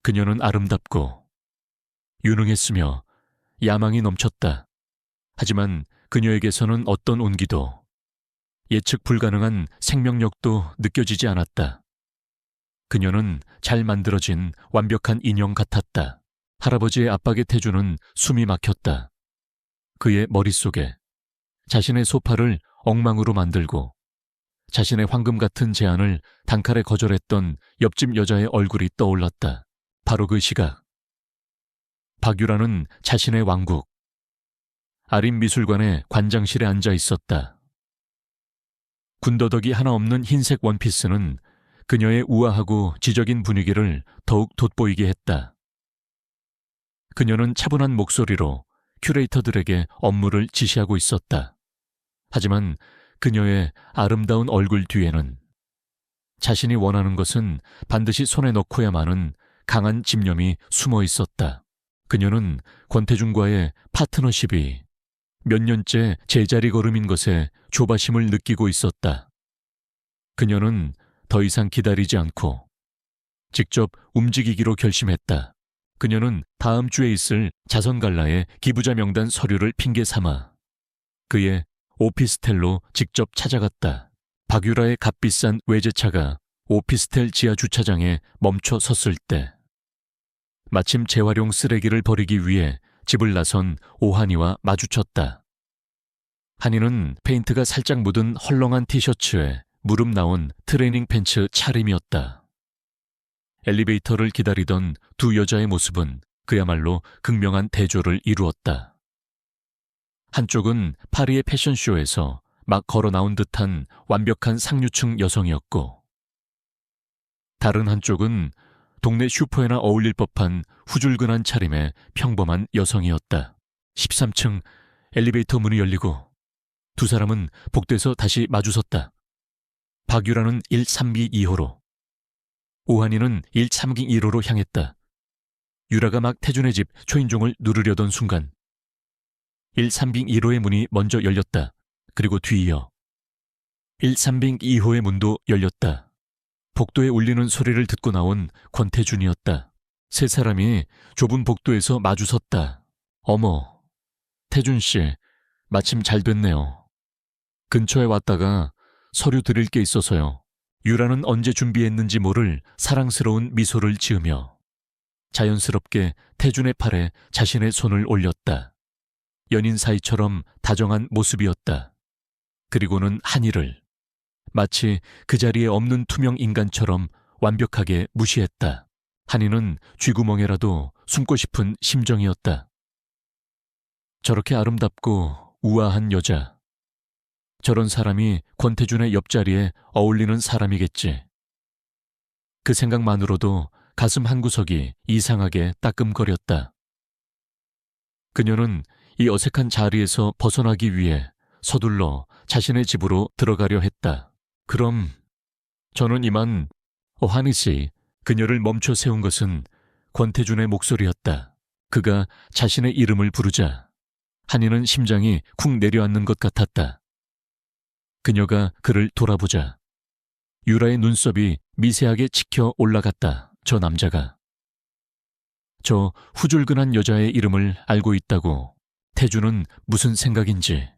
그녀는 아름답고 유능했으며 야망이 넘쳤다. 하지만 그녀에게서는 어떤 온기도 예측 불가능한 생명력도 느껴지지 않았다. 그녀는 잘 만들어진 완벽한 인형 같았다. 할아버지의 압박에 태주는 숨이 막혔다. 그의 머릿속에 자신의 소파를 엉망으로 만들고 자신의 황금 같은 제안을 단칼에 거절했던 옆집 여자의 얼굴이 떠올랐다. 바로 그 시각. 박유라는 자신의 왕국, 아림미술관의 관장실에 앉아 있었다. 군더더기 하나 없는 흰색 원피스는 그녀의 우아하고 지적인 분위기를 더욱 돋보이게 했다. 그녀는 차분한 목소리로 큐레이터들에게 업무를 지시하고 있었다. 하지만 그녀의 아름다운 얼굴 뒤에는 자신이 원하는 것은 반드시 손에 넣고야마는 강한 집념이 숨어 있었다. 그녀는 권태중과의 파트너십이 몇 년째 제자리 걸음인 것에 조바심을 느끼고 있었다. 그녀는 더 이상 기다리지 않고 직접 움직이기로 결심했다. 그녀는 다음 주에 있을 자선갈라의 기부자 명단 서류를 핑계 삼아 그의 오피스텔로 직접 찾아갔다. 박유라의 값비싼 외제차가 오피스텔 지하 주차장에 멈춰 섰을 때 마침 재활용 쓰레기를 버리기 위해 집을 나선 오한이와 마주쳤다. 한이는 페인트가 살짝 묻은 헐렁한 티셔츠에 무릎 나온 트레이닝 팬츠 차림이었다. 엘리베이터를 기다리던 두 여자의 모습은 그야말로 극명한 대조를 이루었다. 한쪽은 파리의 패션쇼에서 막 걸어 나온 듯한 완벽한 상류층 여성이었고, 다른 한쪽은 동네 슈퍼에나 어울릴 법한 후줄근한 차림의 평범한 여성이었다. 13층 엘리베이터 문이 열리고 두 사람은 복도에서 다시 마주섰다. 박유라는 132 2호로, 오한이는 132 1호로 향했다. 유라가 막 태준의 집 초인종을 누르려던 순간 132 1호의 문이 먼저 열렸다. 그리고 뒤이어 132 2호의 문도 열렸다. 복도에 울리는 소리를 듣고 나온 권태준이었다. 세 사람이 좁은 복도에서 마주섰다. 어머, 태준 씨, 마침 잘 됐네요. 근처에 왔다가 서류 드릴 게 있어서요. 유라는 언제 준비했는지 모를 사랑스러운 미소를 지으며 자연스럽게 태준의 팔에 자신의 손을 올렸다. 연인 사이처럼 다정한 모습이었다. 그리고는 한이를 마치 그 자리에 없는 투명 인간처럼 완벽하게 무시했다. 한이는 쥐구멍에라도 숨고 싶은 심정이었다. 저렇게 아름답고 우아한 여자, 저런 사람이 권태준의 옆자리에 어울리는 사람이겠지. 그 생각만으로도 가슴 한구석이 이상하게 따끔거렸다. 그녀는 이 어색한 자리에서 벗어나기 위해 서둘러 자신의 집으로 들어가려 했다. 그럼 저는 이만... 한이 씨, 그녀를 멈춰 세운 것은 권태준의 목소리였다. 그가 자신의 이름을 부르자 한이는 심장이 쿵 내려앉는 것 같았다. 그녀가 그를 돌아보자 유라의 눈썹이 미세하게 치켜 올라갔다. 저 남자가 저 후줄근한 여자의 이름을 알고 있다고 태준은 무슨 생각인지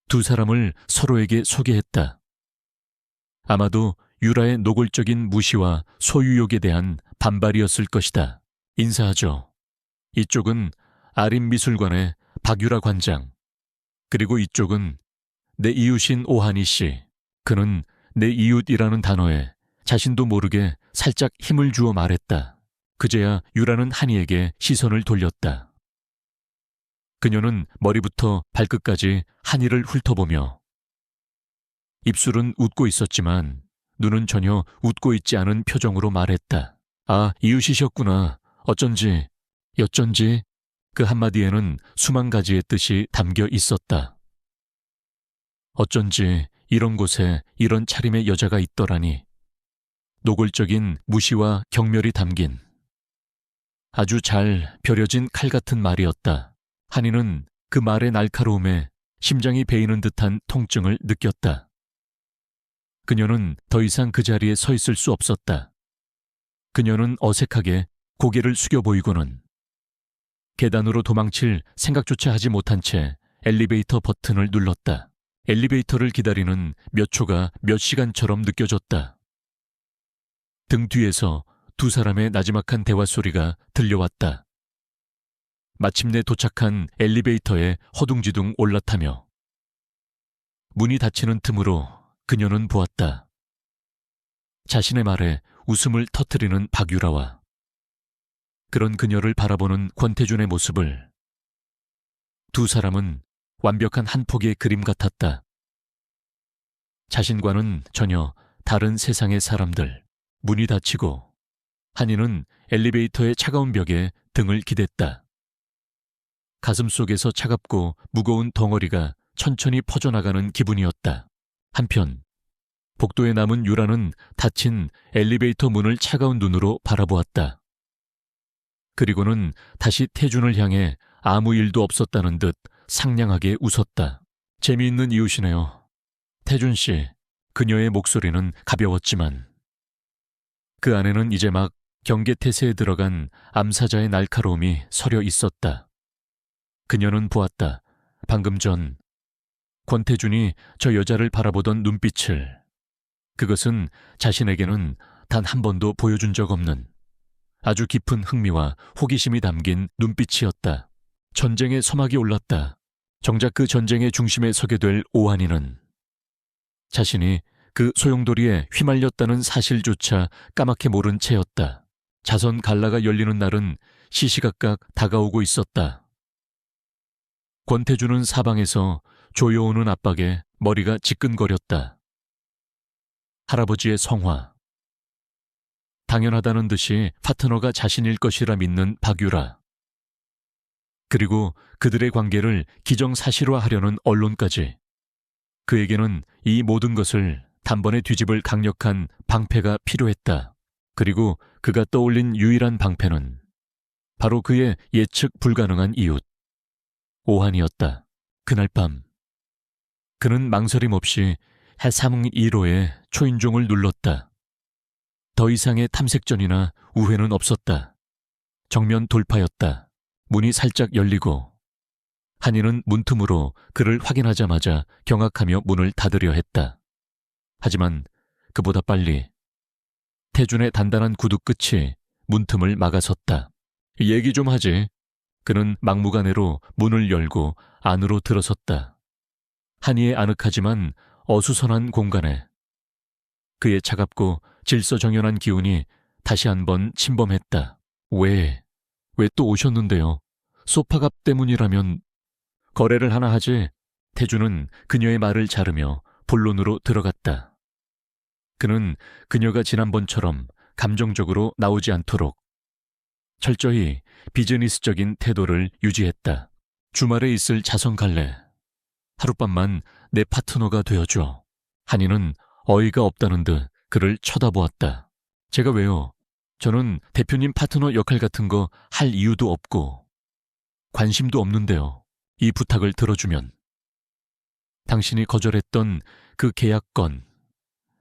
두 사람을 서로에게 소개했다. 아마도 유라의 노골적인 무시와 소유욕에 대한 반발이었을 것이다. 인사하죠. 이쪽은 아림미술관의 박유라 관장, 그리고 이쪽은 내 이웃인 오한이 씨. 그는 내 이웃이라는 단어에 자신도 모르게 살짝 힘을 주어 말했다. 그제야 유라는 한이에게 시선을 돌렸다. 그녀는 머리부터 발끝까지 한이를 훑어보며 입술은 웃고 있었지만 눈은 전혀 웃고 있지 않은 표정으로 말했다. 아, 이웃이셨구나. 어쩐지 그 한마디에는 수만 가지의 뜻이 담겨 있었다. 어쩐지 이런 곳에 이런 차림의 여자가 있더라니. 노골적인 무시와 경멸이 담긴 아주 잘 벼려진 칼 같은 말이었다. 한이는 그 말의 날카로움에 심장이 베이는 듯한 통증을 느꼈다. 그녀는 더 이상 그 자리에 서 있을 수 없었다. 그녀는 어색하게 고개를 숙여 보이고는 계단으로 도망칠 생각조차 하지 못한 채 엘리베이터 버튼을 눌렀다. 엘리베이터를 기다리는 몇 초가 몇 시간처럼 느껴졌다. 등 뒤에서 두 사람의 나지막한 대화 소리가 들려왔다. 마침내 도착한 엘리베이터에 허둥지둥 올라타며 문이 닫히는 틈으로 그녀는 보았다. 자신의 말에 웃음을 터뜨리는 박유라와 그런 그녀를 바라보는 권태준의 모습을 두 사람은 완벽한 한 폭의 그림 같았다. 자신과는 전혀 다른 세상의 사람들. 문이 닫히고 한이는 엘리베이터의 차가운 벽에 등을 기댔다. 가슴 속에서 차갑고 무거운 덩어리가 천천히 퍼져나가는 기분이었다. 한편 복도에 남은 유라는 닫힌 엘리베이터 문을 차가운 눈으로 바라보았다. 그리고는 다시 태준을 향해 아무 일도 없었다는 듯 상냥하게 웃었다. 재미있는 이웃이네요. 태준 씨, 그녀의 목소리는 가벼웠지만 그 안에는 이제 막 경계태세에 들어간 암사자의 날카로움이 서려 있었다. 그녀는 보았다. 방금 전 권태준이 저 여자를 바라보던 눈빛을. 그것은 자신에게는 단 한 번도 보여준 적 없는 아주 깊은 흥미와 호기심이 담긴 눈빛이었다. 전쟁의 서막이 올랐다. 정작 그 전쟁의 중심에 서게 될 오한이는 자신이 그 소용돌이에 휘말렸다는 사실조차 까맣게 모른 채였다. 자선 갈라가 열리는 날은 시시각각 다가오고 있었다. 권태준은 사방에서 조여오는 압박에 머리가 지끈거렸다. 할아버지의 성화. 당연하다는 듯이 파트너가 자신일 것이라 믿는 박유라. 그리고 그들의 관계를 기정사실화하려는 언론까지. 그에게는 이 모든 것을 단번에 뒤집을 강력한 방패가 필요했다. 그리고 그가 떠올린 유일한 방패는 바로 그의 예측 불가능한 이웃, 오한이었다. 그날 밤 그는 망설임 없이 해삼 1호의 초인종을 눌렀다. 더 이상의 탐색전이나 우회는 없었다. 정면 돌파였다. 문이 살짝 열리고 한이는 문틈으로 그를 확인하자마자 경악하며 문을 닫으려 했다. 하지만 그보다 빨리 태준의 단단한 구두 끝이 문틈을 막아섰다. 얘기 좀 하지. 그는 막무가내로 문을 열고 안으로 들어섰다. 한이의 아늑하지만 어수선한 공간에 그의 차갑고 질서정연한 기운이 다시 한번 침범했다. 왜 또 오셨는데요? 소파갑 때문이라면 거래를 하나 하지. 태준은 그녀의 말을 자르며 본론으로 들어갔다. 그는 그녀가 지난번처럼 감정적으로 나오지 않도록 철저히 비즈니스적인 태도를 유지했다. 주말에 있을 자선 갈래. 하룻밤만 내 파트너가 되어줘. 한이는 어이가 없다는 듯 그를 쳐다보았다. 제가 왜요? 저는 대표님 파트너 역할 같은 거 할 이유도 없고 관심도 없는데요. 이 부탁을 들어주면. 당신이 거절했던 그 계약건,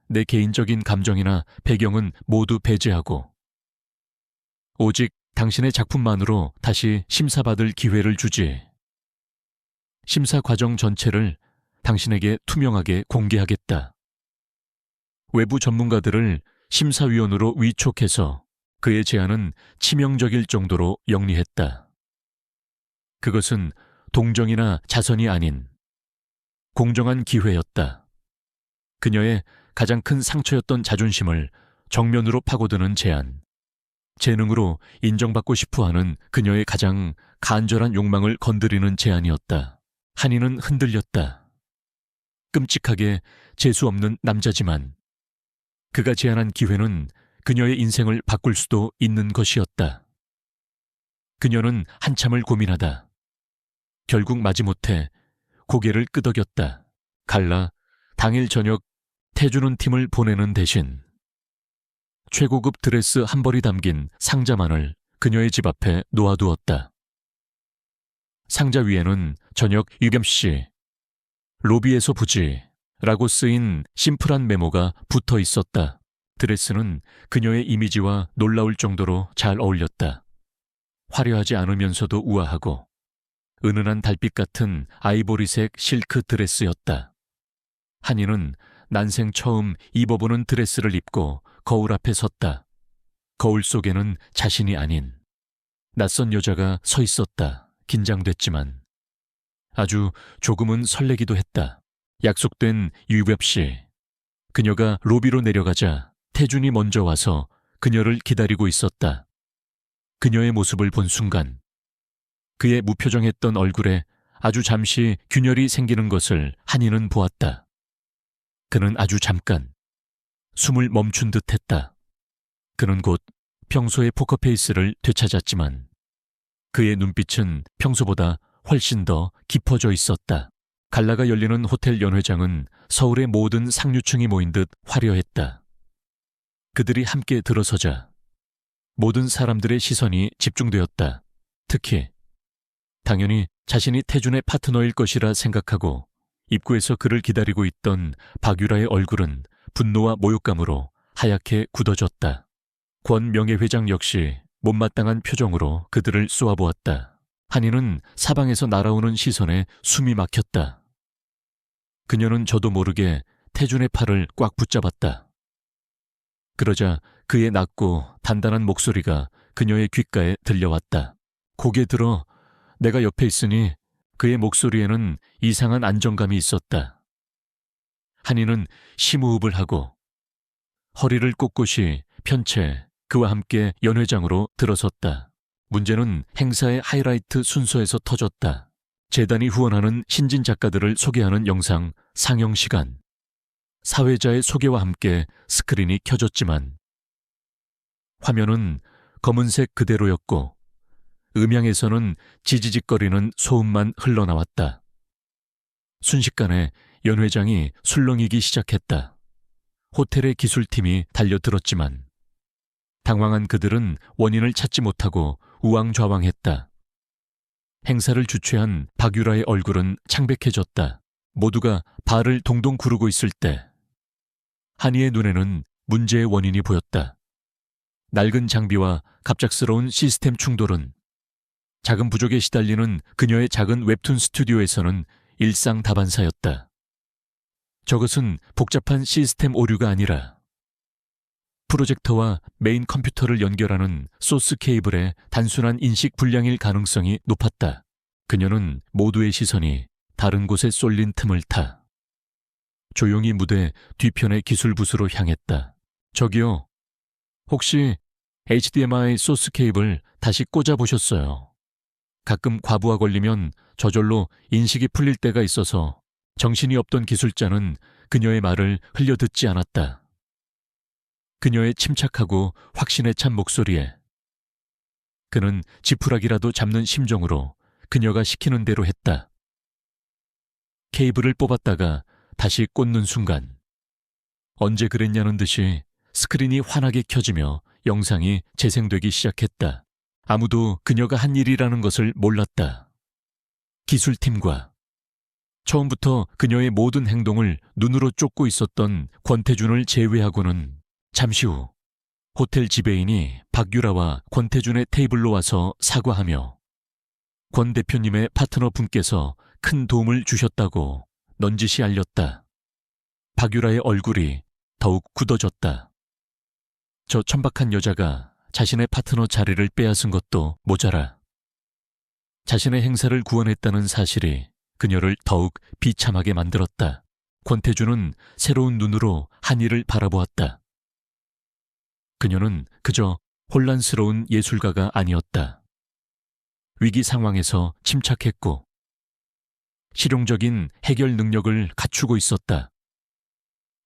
내 개인적인 감정이나 배경은 모두 배제하고 오직 당신의 작품만으로 다시 심사받을 기회를 주지. 심사 과정 전체를 당신에게 투명하게 공개하겠다. 외부 전문가들을 심사위원으로 위촉해서 그의 제안은 치명적일 정도로 영리했다. 그것은 동정이나 자선이 아닌 공정한 기회였다. 그녀의 가장 큰 상처였던 자존심을 정면으로 파고드는 제안. 재능으로 인정받고 싶어하는 그녀의 가장 간절한 욕망을 건드리는 제안이었다. 한이는 흔들렸다. 끔찍하게 재수없는 남자지만 그가 제안한 기회는 그녀의 인생을 바꿀 수도 있는 것이었다. 그녀는 한참을 고민하다 결국 마지못해 고개를 끄덕였다. 갈라 당일 저녁 태주는 팀을 보내는 대신 최고급 드레스 한 벌이 담긴 상자만을 그녀의 집 앞에 놓아두었다. 상자 위에는 저녁 유겸씨, 로비에서 보지, 라고 쓰인 심플한 메모가 붙어 있었다. 드레스는 그녀의 이미지와 놀라울 정도로 잘 어울렸다. 화려하지 않으면서도 우아하고 은은한 달빛 같은 아이보리색 실크 드레스였다. 한이는 난생 처음 입어보는 드레스를 입고 거울 앞에 섰다. 거울 속에는 자신이 아닌 낯선 여자가 서 있었다. 긴장됐지만 아주 조금은 설레기도 했다. 약속된 유엽 씨. 그녀가 로비로 내려가자 태준이 먼저 와서 그녀를 기다리고 있었다. 그녀의 모습을 본 순간 그의 무표정했던 얼굴에 아주 잠시 균열이 생기는 것을 한이는 보았다. 그는 아주 잠깐 숨을 멈춘 듯 했다. 그는 곧 평소의 포커페이스를 되찾았지만 그의 눈빛은 평소보다 훨씬 더 깊어져 있었다. 갈라가 열리는 호텔 연회장은 서울의 모든 상류층이 모인 듯 화려했다. 그들이 함께 들어서자 모든 사람들의 시선이 집중되었다. 특히 당연히 자신이 태준의 파트너일 것이라 생각하고 입구에서 그를 기다리고 있던 박유라의 얼굴은 분노와 모욕감으로 하얗게 굳어졌다. 권 명예회장 역시 못마땅한 표정으로 그들을 쏘아보았다. 한이는 사방에서 날아오는 시선에 숨이 막혔다. 그녀는 저도 모르게 태준의 팔을 꽉 붙잡았다. 그러자 그의 낮고 단단한 목소리가 그녀의 귓가에 들려왔다. 고개 들어. 내가 옆에 있으니 그의 목소리에는 이상한 안정감이 있었다. 한이는 심호흡을 하고 허리를 꼿꼿이 편 채 그와 함께 연회장으로 들어섰다. 문제는 행사의 하이라이트 순서에서 터졌다. 재단이 후원하는 신진 작가들을 소개하는 영상 상영 시간. 사회자의 소개와 함께 스크린이 켜졌지만 화면은 검은색 그대로였고 음향에서는 지지직거리는 소음만 흘러나왔다. 순식간에 연회장이 술렁이기 시작했다. 호텔의 기술팀이 달려들었지만 당황한 그들은 원인을 찾지 못하고 우왕좌왕했다. 행사를 주최한 박유라의 얼굴은 창백해졌다. 모두가 발을 동동 구르고 있을 때 한이의 눈에는 문제의 원인이 보였다. 낡은 장비와 갑작스러운 시스템 충돌은 작은 부족에 시달리는 그녀의 작은 웹툰 스튜디오에서는 일상다반사였다. 저것은 복잡한 시스템 오류가 아니라 프로젝터와 메인 컴퓨터를 연결하는 소스 케이블의 단순한 인식 불량일 가능성이 높았다. 그녀는 모두의 시선이 다른 곳에 쏠린 틈을 타 조용히 무대 뒤편의 기술부스로 향했다. 저기요, 혹시 HDMI 소스 케이블 다시 꽂아보셨어요? 가끔 과부하 걸리면 저절로 인식이 풀릴 때가 있어서 정신이 없던 기술자는 그녀의 말을 흘려듣지 않았다. 그녀의 침착하고 확신에 찬 목소리에 그는 지푸라기라도 잡는 심정으로 그녀가 시키는 대로 했다. 케이블을 뽑았다가 다시 꽂는 순간 언제 그랬냐는 듯이 스크린이 환하게 켜지며 영상이 재생되기 시작했다. 아무도 그녀가 한 일이라는 것을 몰랐다. 기술팀과 처음부터 그녀의 모든 행동을 눈으로 쫓고 있었던 권태준을 제외하고는 잠시 후 호텔 지배인이 박유라와 권태준의 테이블로 와서 사과하며 권 대표님의 파트너 분께서 큰 도움을 주셨다고 넌지시 알렸다. 박유라의 얼굴이 더욱 굳어졌다. 저 천박한 여자가 자신의 파트너 자리를 빼앗은 것도 모자라 자신의 행사를 구원했다는 사실이 그녀를 더욱 비참하게 만들었다. 권태준은 새로운 눈으로 한이를 바라보았다. 그녀는 그저 혼란스러운 예술가가 아니었다. 위기 상황에서 침착했고 실용적인 해결 능력을 갖추고 있었다.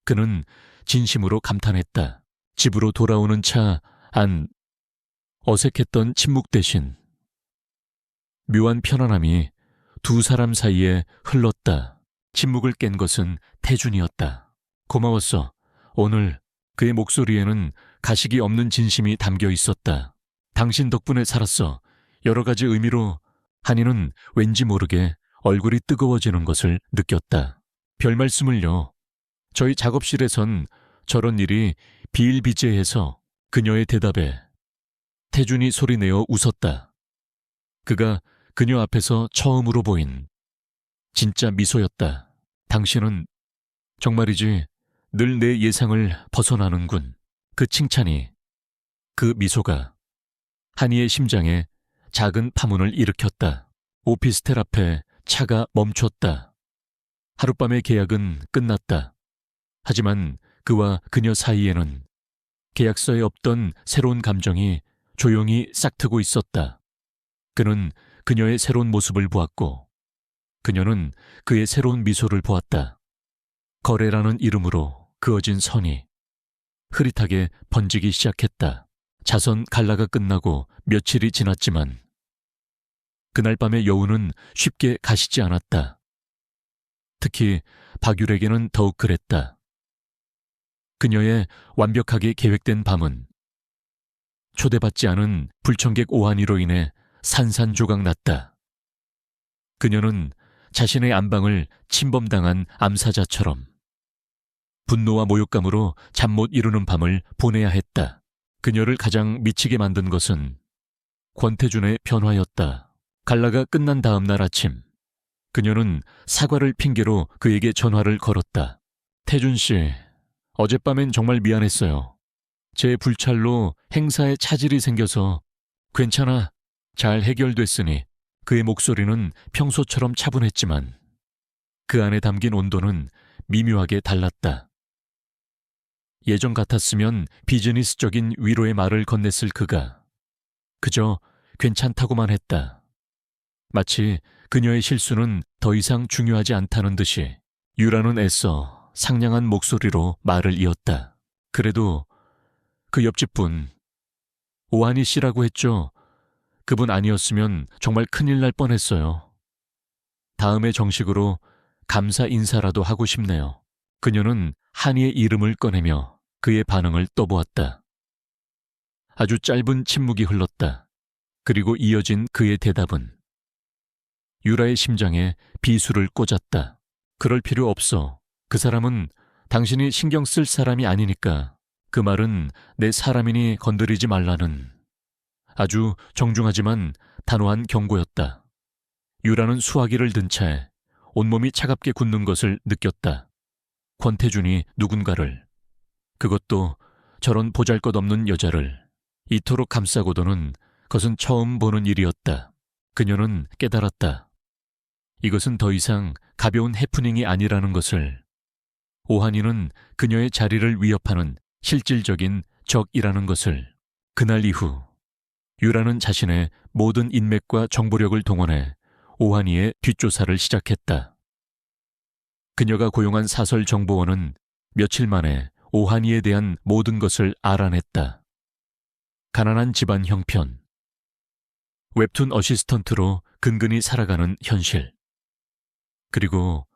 그는 진심으로 감탄했다. 집으로 돌아오는 차 안 어색했던 침묵 대신 묘한 편안함이 두 사람 사이에 흘렀다. 침묵을 깬 것은 태준이었다. 고마웠어. 오늘 그의 목소리에는 가식이 없는 진심이 담겨 있었다. 당신 덕분에 살았어. 여러 가지 의미로 한이는 왠지 모르게 얼굴이 뜨거워지는 것을 느꼈다. 별 말씀을요. 저희 작업실에선 저런 일이 비일비재해서 그녀의 대답에 태준이 소리내어 웃었다. 그가 그녀 앞에서 처음으로 보인 진짜 미소였다. 당신은 정말이지 늘 내 예상을 벗어나는군. 그 칭찬이, 그 미소가 한이의 심장에 작은 파문을 일으켰다. 오피스텔 앞에 차가 멈췄다. 하룻밤의 계약은 끝났다. 하지만 그와 그녀 사이에는 계약서에 없던 새로운 감정이 조용히 싹트고 있었다. 그는 그녀의 새로운 모습을 보았고 그녀는 그의 새로운 미소를 보았다. 거래라는 이름으로 그어진 선이 흐릿하게 번지기 시작했다. 자선 갈라가 끝나고 며칠이 지났지만 그날 밤의 여운은 쉽게 가시지 않았다. 특히 박율에게는 더욱 그랬다. 그녀의 완벽하게 계획된 밤은 초대받지 않은 불청객 오한이로 인해 산산조각 났다. 그녀는 자신의 안방을 침범당한 암사자처럼 분노와 모욕감으로 잠 못 이루는 밤을 보내야 했다. 그녀를 가장 미치게 만든 것은 권태준의 변화였다. 갈라가 끝난 다음 날 아침, 그녀는 사과를 핑계로 그에게 전화를 걸었다. 태준 씨, 어젯밤엔 정말 미안했어요. 제 불찰로 행사에 차질이 생겨서 괜찮아, 잘 해결됐으니. 그의 목소리는 평소처럼 차분했지만 그 안에 담긴 온도는 미묘하게 달랐다. 예전 같았으면 비즈니스적인 위로의 말을 건넸을 그가 그저 괜찮다고만 했다. 마치 그녀의 실수는 더 이상 중요하지 않다는 듯이 유라는 애써 상냥한 목소리로 말을 이었다. 그래도 그 옆집 분, 오한이 씨라고 했죠. 그분 아니었으면 정말 큰일 날 뻔했어요. 다음에 정식으로 감사 인사라도 하고 싶네요. 그녀는 한이의 이름을 꺼내며 그의 반응을 떠보았다. 아주 짧은 침묵이 흘렀다. 그리고 이어진 그의 대답은 유라의 심장에 비수를 꽂았다. 그럴 필요 없어. 그 사람은 당신이 신경 쓸 사람이 아니니까. 그 말은 내 사람이니 건드리지 말라는 아주 정중하지만 단호한 경고였다. 유라는 수화기를 든 채 온몸이 차갑게 굳는 것을 느꼈다. 권태준이 누군가를, 그것도 저런 보잘것없는 여자를 이토록 감싸고도는 그것은 처음 보는 일이었다. 그녀는 깨달았다. 이것은 더 이상 가벼운 해프닝이 아니라는 것을. 오한이는 그녀의 자리를 위협하는 실질적인 적이라는 것을. 그날 이후 유라는 자신의 모든 인맥과 정보력을 동원해 오한이의 뒷조사를 시작했다. 그녀가 고용한 사설 정보원은 며칠 만에 오한이에 대한 모든 것을 알아냈다. 가난한 집안 형편, 웹툰 어시스턴트로 근근히 살아가는 현실, 그리고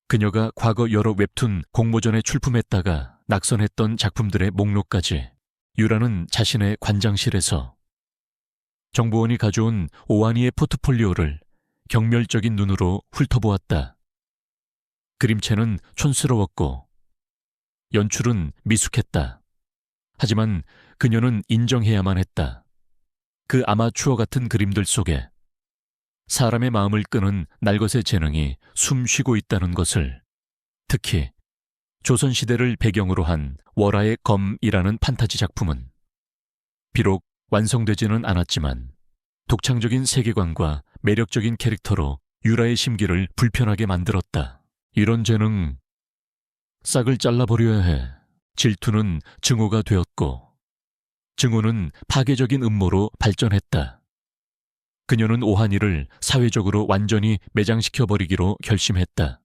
그녀가 과거 여러 웹툰 공모전에 출품했다가 낙선했던 작품들의 목록까지. 유라는 자신의 관장실에서 정보원이 가져온 오한이의 포트폴리오를 경멸적인 눈으로 훑어보았다. 그림체는 촌스러웠고 연출은 미숙했다. 하지만 그녀는 인정해야만 했다. 그 아마추어 같은 그림들 속에 사람의 마음을 끄는 날것의 재능이 숨쉬고 있다는 것을. 특히 조선시대를 배경으로 한 월화의 검이라는 판타지 작품은 비록 완성되지는 않았지만 독창적인 세계관과 매력적인 캐릭터로 유라의 심기를 불편하게 만들었다. 이런 재능 싹을 잘라버려야 해. 질투는 증오가 되었고 증오는 파괴적인 음모로 발전했다. 그녀는 오한이를 사회적으로 완전히 매장시켜버리기로 결심했다.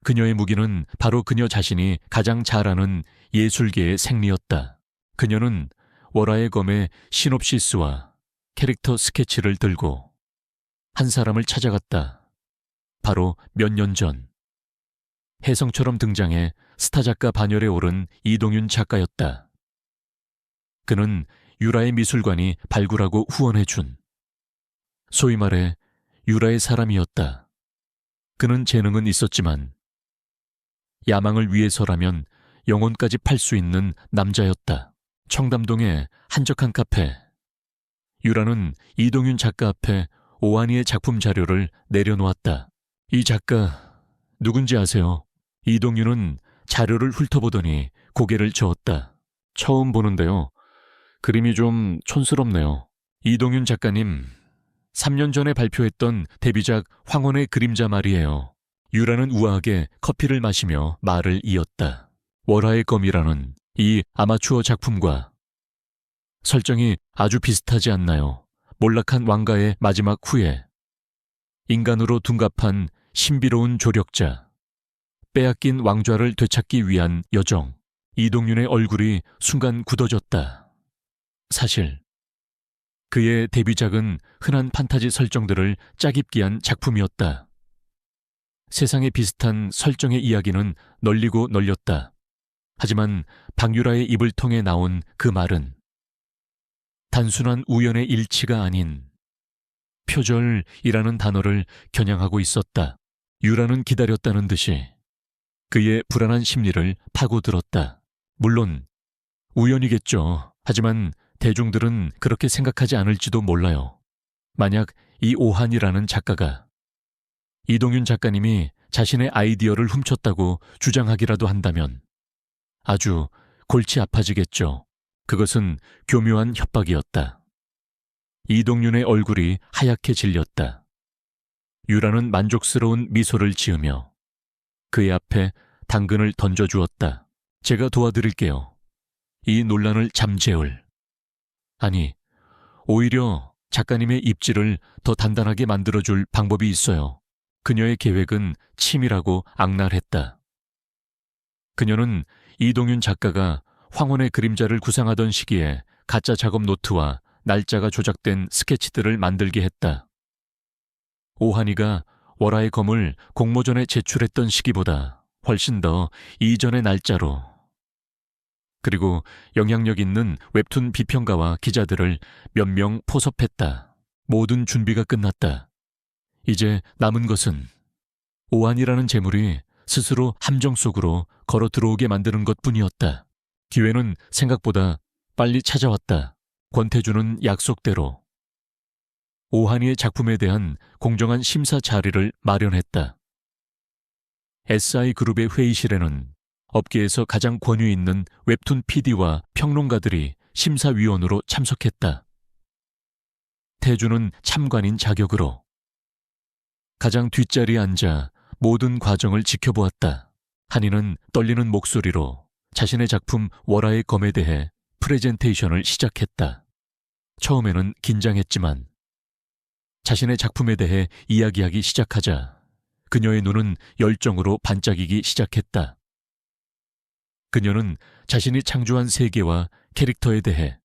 그녀의 무기는 바로 그녀 자신이 가장 잘 아는 예술계의 생리였다. 그녀는 월화의 검의 시놉시스와 캐릭터 스케치를 들고 한 사람을 찾아갔다. 바로 몇 년 전 혜성처럼 등장해 스타 작가 반열에 오른 이동윤 작가였다. 그는 유라의 미술관이 발굴하고 후원해준 소위 말해 유라의 사람이었다. 그는 재능은 있었지만 야망을 위해서라면 영혼까지 팔 수 있는 남자였다. 청담동의 한적한 카페. 유라는 이동윤 작가 앞에 오한이의 작품 자료를 내려놓았다. 이 작가 누군지 아세요? 이동윤은 자료를 훑어보더니 고개를 저었다. 처음 보는데요. 그림이 좀 촌스럽네요. 이동윤 작가님, 3년 전에 발표했던 데뷔작 황혼의 그림자 말이에요. 유라는 우아하게 커피를 마시며 말을 이었다. 월화의 검이라는 이 아마추어 작품과 설정이 아주 비슷하지 않나요? 몰락한 왕가의 마지막 후에 인간으로 둔갑한 신비로운 조력자, 빼앗긴 왕좌를 되찾기 위한 여정. 이동윤의 얼굴이 순간 굳어졌다. 사실 그의 데뷔작은 흔한 판타지 설정들을 짜깁기한 작품이었다. 세상에 비슷한 설정의 이야기는 널리고 널렸다. 하지만 박유라의 입을 통해 나온 그 말은 단순한 우연의 일치가 아닌 표절이라는 단어를 겨냥하고 있었다. 유라는 기다렸다는 듯이 그의 불안한 심리를 파고들었다. 물론 우연이겠죠. 하지만 대중들은 그렇게 생각하지 않을지도 몰라요. 만약 이 오한이라는 작가가 이동윤 작가님이 자신의 아이디어를 훔쳤다고 주장하기라도 한다면 아주 골치 아파지겠죠. 그것은 교묘한 협박이었다. 이동윤의 얼굴이 하얗게 질렸다. 유라는 만족스러운 미소를 지으며 그의 앞에 당근을 던져주었다. 제가 도와드릴게요. 이 논란을 잠재울, 아니, 오히려 작가님의 입지를 더 단단하게 만들어줄 방법이 있어요. 그녀의 계획은 치밀하고 악랄했다. 그녀는 이동윤 작가가 황혼의 그림자를 구상하던 시기에 가짜 작업 노트와 날짜가 조작된 스케치들을 만들게 했다. 오한이가 월화의 검을 공모전에 제출했던 시기보다 훨씬 더 이전의 날짜로, 그리고 영향력 있는 웹툰 비평가와 기자들을 몇 명 포섭했다. 모든 준비가 끝났다. 이제 남은 것은 오한이라는 재물이 스스로 함정 속으로 걸어 들어오게 만드는 것뿐이었다. 기회는 생각보다 빨리 찾아왔다. 권태주는 약속대로 오한이의 작품에 대한 공정한 심사 자리를 마련했다. SI그룹의 회의실에는 업계에서 가장 권위 있는 웹툰 PD와 평론가들이 심사위원으로 참석했다. 태주는 참관인 자격으로 가장 뒷자리에 앉아 모든 과정을 지켜보았다. 한이는 떨리는 목소리로 자신의 작품 월화의 검에 대해 프레젠테이션을 시작했다. 처음에는 긴장했지만 자신의 작품에 대해 이야기하기 시작하자 그녀의 눈은 열정으로 반짝이기 시작했다. 그녀는 자신이 창조한 세계와 캐릭터에 대해,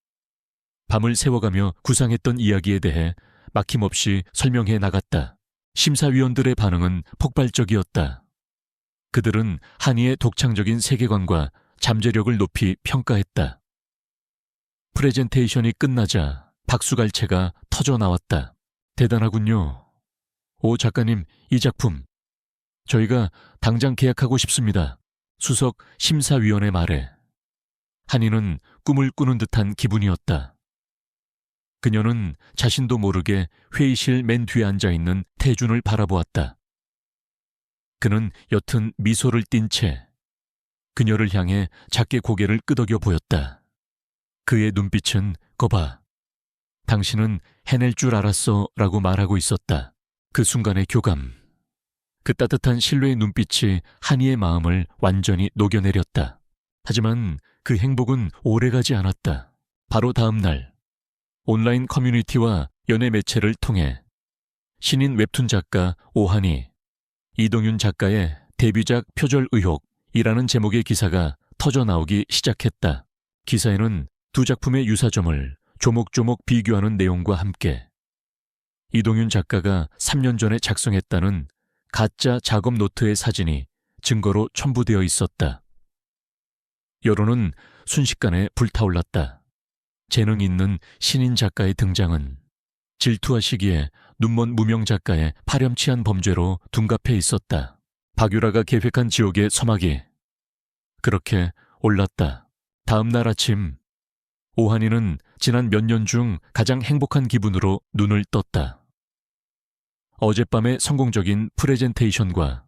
밤을 새워가며 구상했던 이야기에 대해 막힘없이 설명해 나갔다. 심사위원들의 반응은 폭발적이었다. 그들은 한이의 독창적인 세계관과 잠재력을 높이 평가했다. 프레젠테이션이 끝나자 박수갈채가 터져 나왔다. 대단하군요. 오 작가님, 이 작품 저희가 당장 계약하고 싶습니다. 수석 심사위원의 말에 한이는 꿈을 꾸는 듯한 기분이었다. 그녀는 자신도 모르게 회의실 맨 뒤에 앉아있는 태준을 바라보았다. 그는 옅은 미소를 띤 채 그녀를 향해 작게 고개를 끄덕여 보였다. 그의 눈빛은 거봐, 당신은 해낼 줄 알았어 라고 말하고 있었다. 그 순간의 교감, 그 따뜻한 신뢰의 눈빛이 한이의 마음을 완전히 녹여내렸다. 하지만 그 행복은 오래가지 않았다. 바로 다음 날 온라인 커뮤니티와 연예 매체를 통해 신인 웹툰 작가 오한이, 이동윤 작가의 데뷔작 표절 의혹이라는 제목의 기사가 터져 나오기 시작했다. 기사에는 두 작품의 유사점을 조목조목 비교하는 내용과 함께 이동윤 작가가 3년 전에 작성했다는 가짜 작업 노트의 사진이 증거로 첨부되어 있었다. 여론은 순식간에 불타올랐다. 재능 있는 신인 작가의 등장은 질투하시기에 눈먼 무명 작가의 파렴치한 범죄로 둔갑해 있었다. 박유라가 계획한 지옥의 서막이 그렇게 올랐다. 다음 날 아침, 오한이는 지난 몇 년 중 가장 행복한 기분으로 눈을 떴다. 어젯밤의 성공적인 프레젠테이션과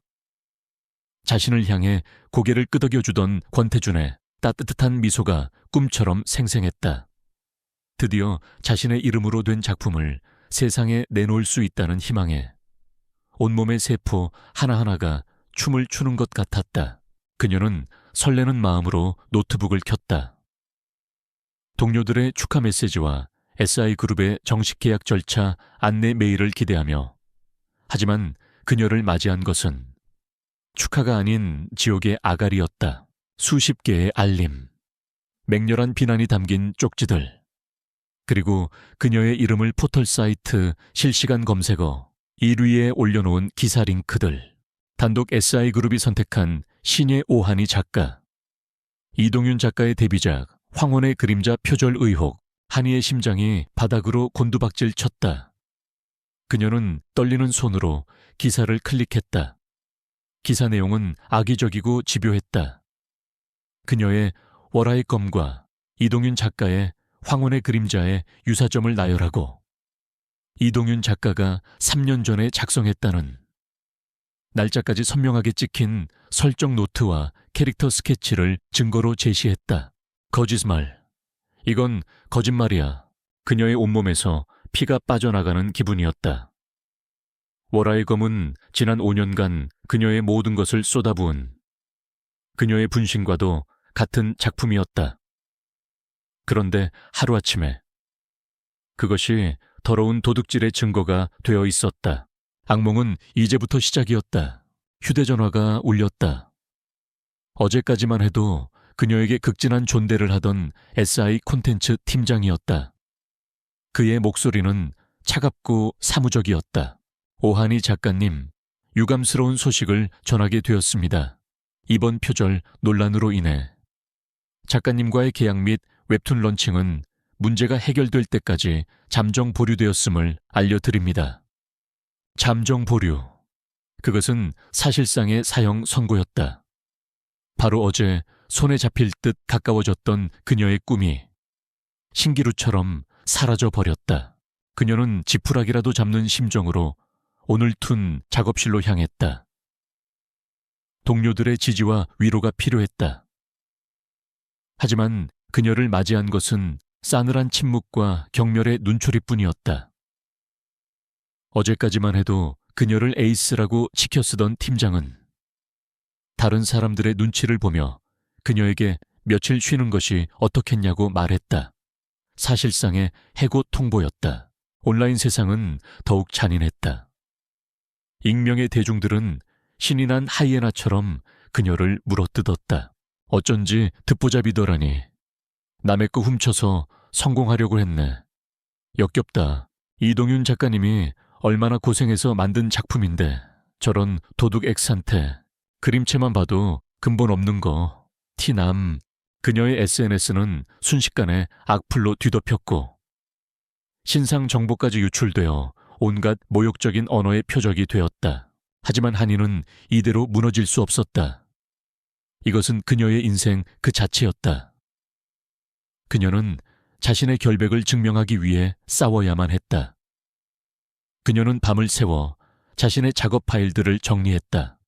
자신을 향해 고개를 끄덕여주던 권태준의 따뜻한 미소가 꿈처럼 생생했다. 드디어 자신의 이름으로 된 작품을 세상에 내놓을 수 있다는 희망에 온몸의 세포 하나하나가 춤을 추는 것 같았다. 그녀는 설레는 마음으로 노트북을 켰다. 동료들의 축하 메시지와 SI그룹의 정식 계약 절차 안내 메일을 기대하며, 하지만 그녀를 맞이한 것은 축하가 아닌 지옥의 아가리였다. 수십 개의 알림, 맹렬한 비난이 담긴 쪽지들, 그리고 그녀의 이름을 포털 사이트 실시간 검색어 1위에 올려놓은 기사 링크들. 단독 SI그룹이 선택한 신예 오한이 작가, 이동윤 작가의 데뷔작 황혼의 그림자 표절 의혹. 한이의 심장이 바닥으로 곤두박질 쳤다. 그녀는 떨리는 손으로 기사를 클릭했다. 기사 내용은 악의적이고 집요했다. 그녀의 월화의 검과 이동윤 작가의 황혼의 그림자의 유사점을 나열하고 이동윤 작가가 3년 전에 작성했다는 날짜까지 선명하게 찍힌 설정 노트와 캐릭터 스케치를 증거로 제시했다. 거짓말. 이건 거짓말이야. 그녀의 온몸에서 피가 빠져나가는 기분이었다. 월화의 검은 지난 5년간 그녀의 모든 것을 쏟아부은 그녀의 분신과도 같은 작품이었다. 그런데 하루아침에 그것이 더러운 도둑질의 증거가 되어 있었다. 악몽은 이제부터 시작이었다. 휴대전화가 울렸다. 어제까지만 해도 그녀에게 극진한 존대를 하던 SI 콘텐츠 팀장이었다. 그의 목소리는 차갑고 사무적이었다. 오한이 작가님, 유감스러운 소식을 전하게 되었습니다. 이번 표절 논란으로 인해 작가님과의 계약 및 웹툰 런칭은 문제가 해결될 때까지 잠정 보류되었음을 알려드립니다. 잠정 보류. 그것은 사실상의 사형 선고였다. 바로 어제 손에 잡힐 듯 가까워졌던 그녀의 꿈이 신기루처럼 사라져 버렸다. 그녀는 지푸라기라도 잡는 심정으로 오늘 툰 작업실로 향했다. 동료들의 지지와 위로가 필요했다. 하지만 그녀를 맞이한 것은 싸늘한 침묵과 경멸의 눈초리뿐이었다. 어제까지만 해도 그녀를 에이스라고 치켜쓰던 팀장은 다른 사람들의 눈치를 보며 그녀에게 며칠 쉬는 것이 어떻겠냐고 말했다. 사실상의 해고 통보였다. 온라인 세상은 더욱 잔인했다. 익명의 대중들은 신이 난 하이에나처럼 그녀를 물어뜯었다. 어쩐지 듣보잡이더라니. 남의 거 훔쳐서 성공하려고 했네. 역겹다. 이동윤 작가님이 얼마나 고생해서 만든 작품인데 저런 도둑 엑스한테 그림체만 봐도 근본 없는 거 티남. 그녀의 SNS는 순식간에 악플로 뒤덮였고 신상 정보까지 유출되어 온갖 모욕적인 언어의 표적이 되었다. 하지만 한이는 이대로 무너질 수 없었다. 이것은 그녀의 인생 그 자체였다. 그녀는 자신의 결백을 증명하기 위해 싸워야만 했다. 그녀는 밤을 새워 자신의 작업 파일들을 정리했다.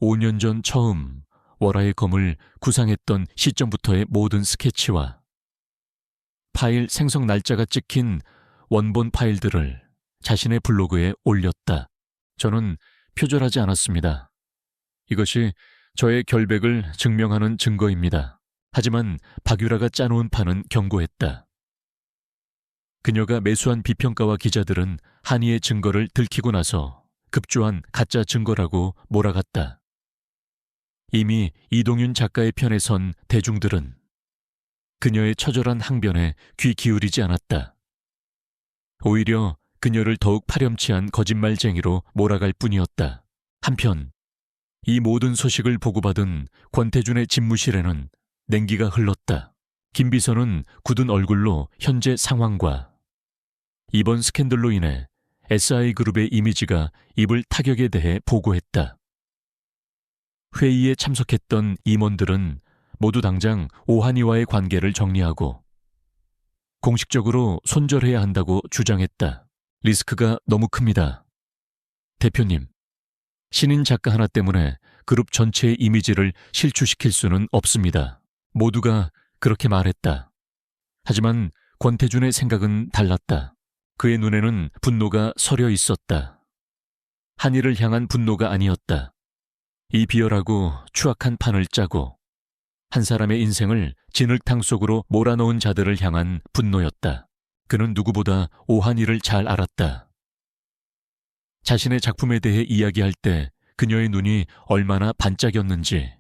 5년 전 처음 월화의 검을 구상했던 시점부터의 모든 스케치와 파일 생성 날짜가 찍힌 원본 파일들을 자신의 블로그에 올렸다. 저는 표절하지 않았습니다. 이것이 저의 결백을 증명하는 증거입니다. 하지만 박유라가 짜놓은 판은 견고했다. 그녀가 매수한 비평가와 기자들은 한이의 증거를 들키고 나서 급조한 가짜 증거라고 몰아갔다. 이미 이동윤 작가의 편에 선 대중들은 그녀의 처절한 항변에 귀 기울이지 않았다. 오히려 그녀를 더욱 파렴치한 거짓말쟁이로 몰아갈 뿐이었다. 한편 이 모든 소식을 보고받은 권태준의 집무실에는 냉기가 흘렀다. 김 비서는 굳은 얼굴로 현재 상황과 이번 스캔들로 인해 SI그룹의 이미지가 입을 타격에 대해 보고했다. 회의에 참석했던 임원들은 모두 당장 오하니와의 관계를 정리하고 공식적으로 손절해야 한다고 주장했다. 리스크가 너무 큽니다. 대표님, 신인 작가 하나 때문에 그룹 전체의 이미지를 실추시킬 수는 없습니다. 모두가 그렇게 말했다. 하지만 권태준의 생각은 달랐다. 그의 눈에는 분노가 서려 있었다. 한이를 향한 분노가 아니었다. 이 비열하고 추악한 판을 짜고 한 사람의 인생을 진흙탕 속으로 몰아넣은 자들을 향한 분노였다. 그는 누구보다 오한이를 잘 알았다. 자신의 작품에 대해 이야기할 때 그녀의 눈이 얼마나 반짝였는지,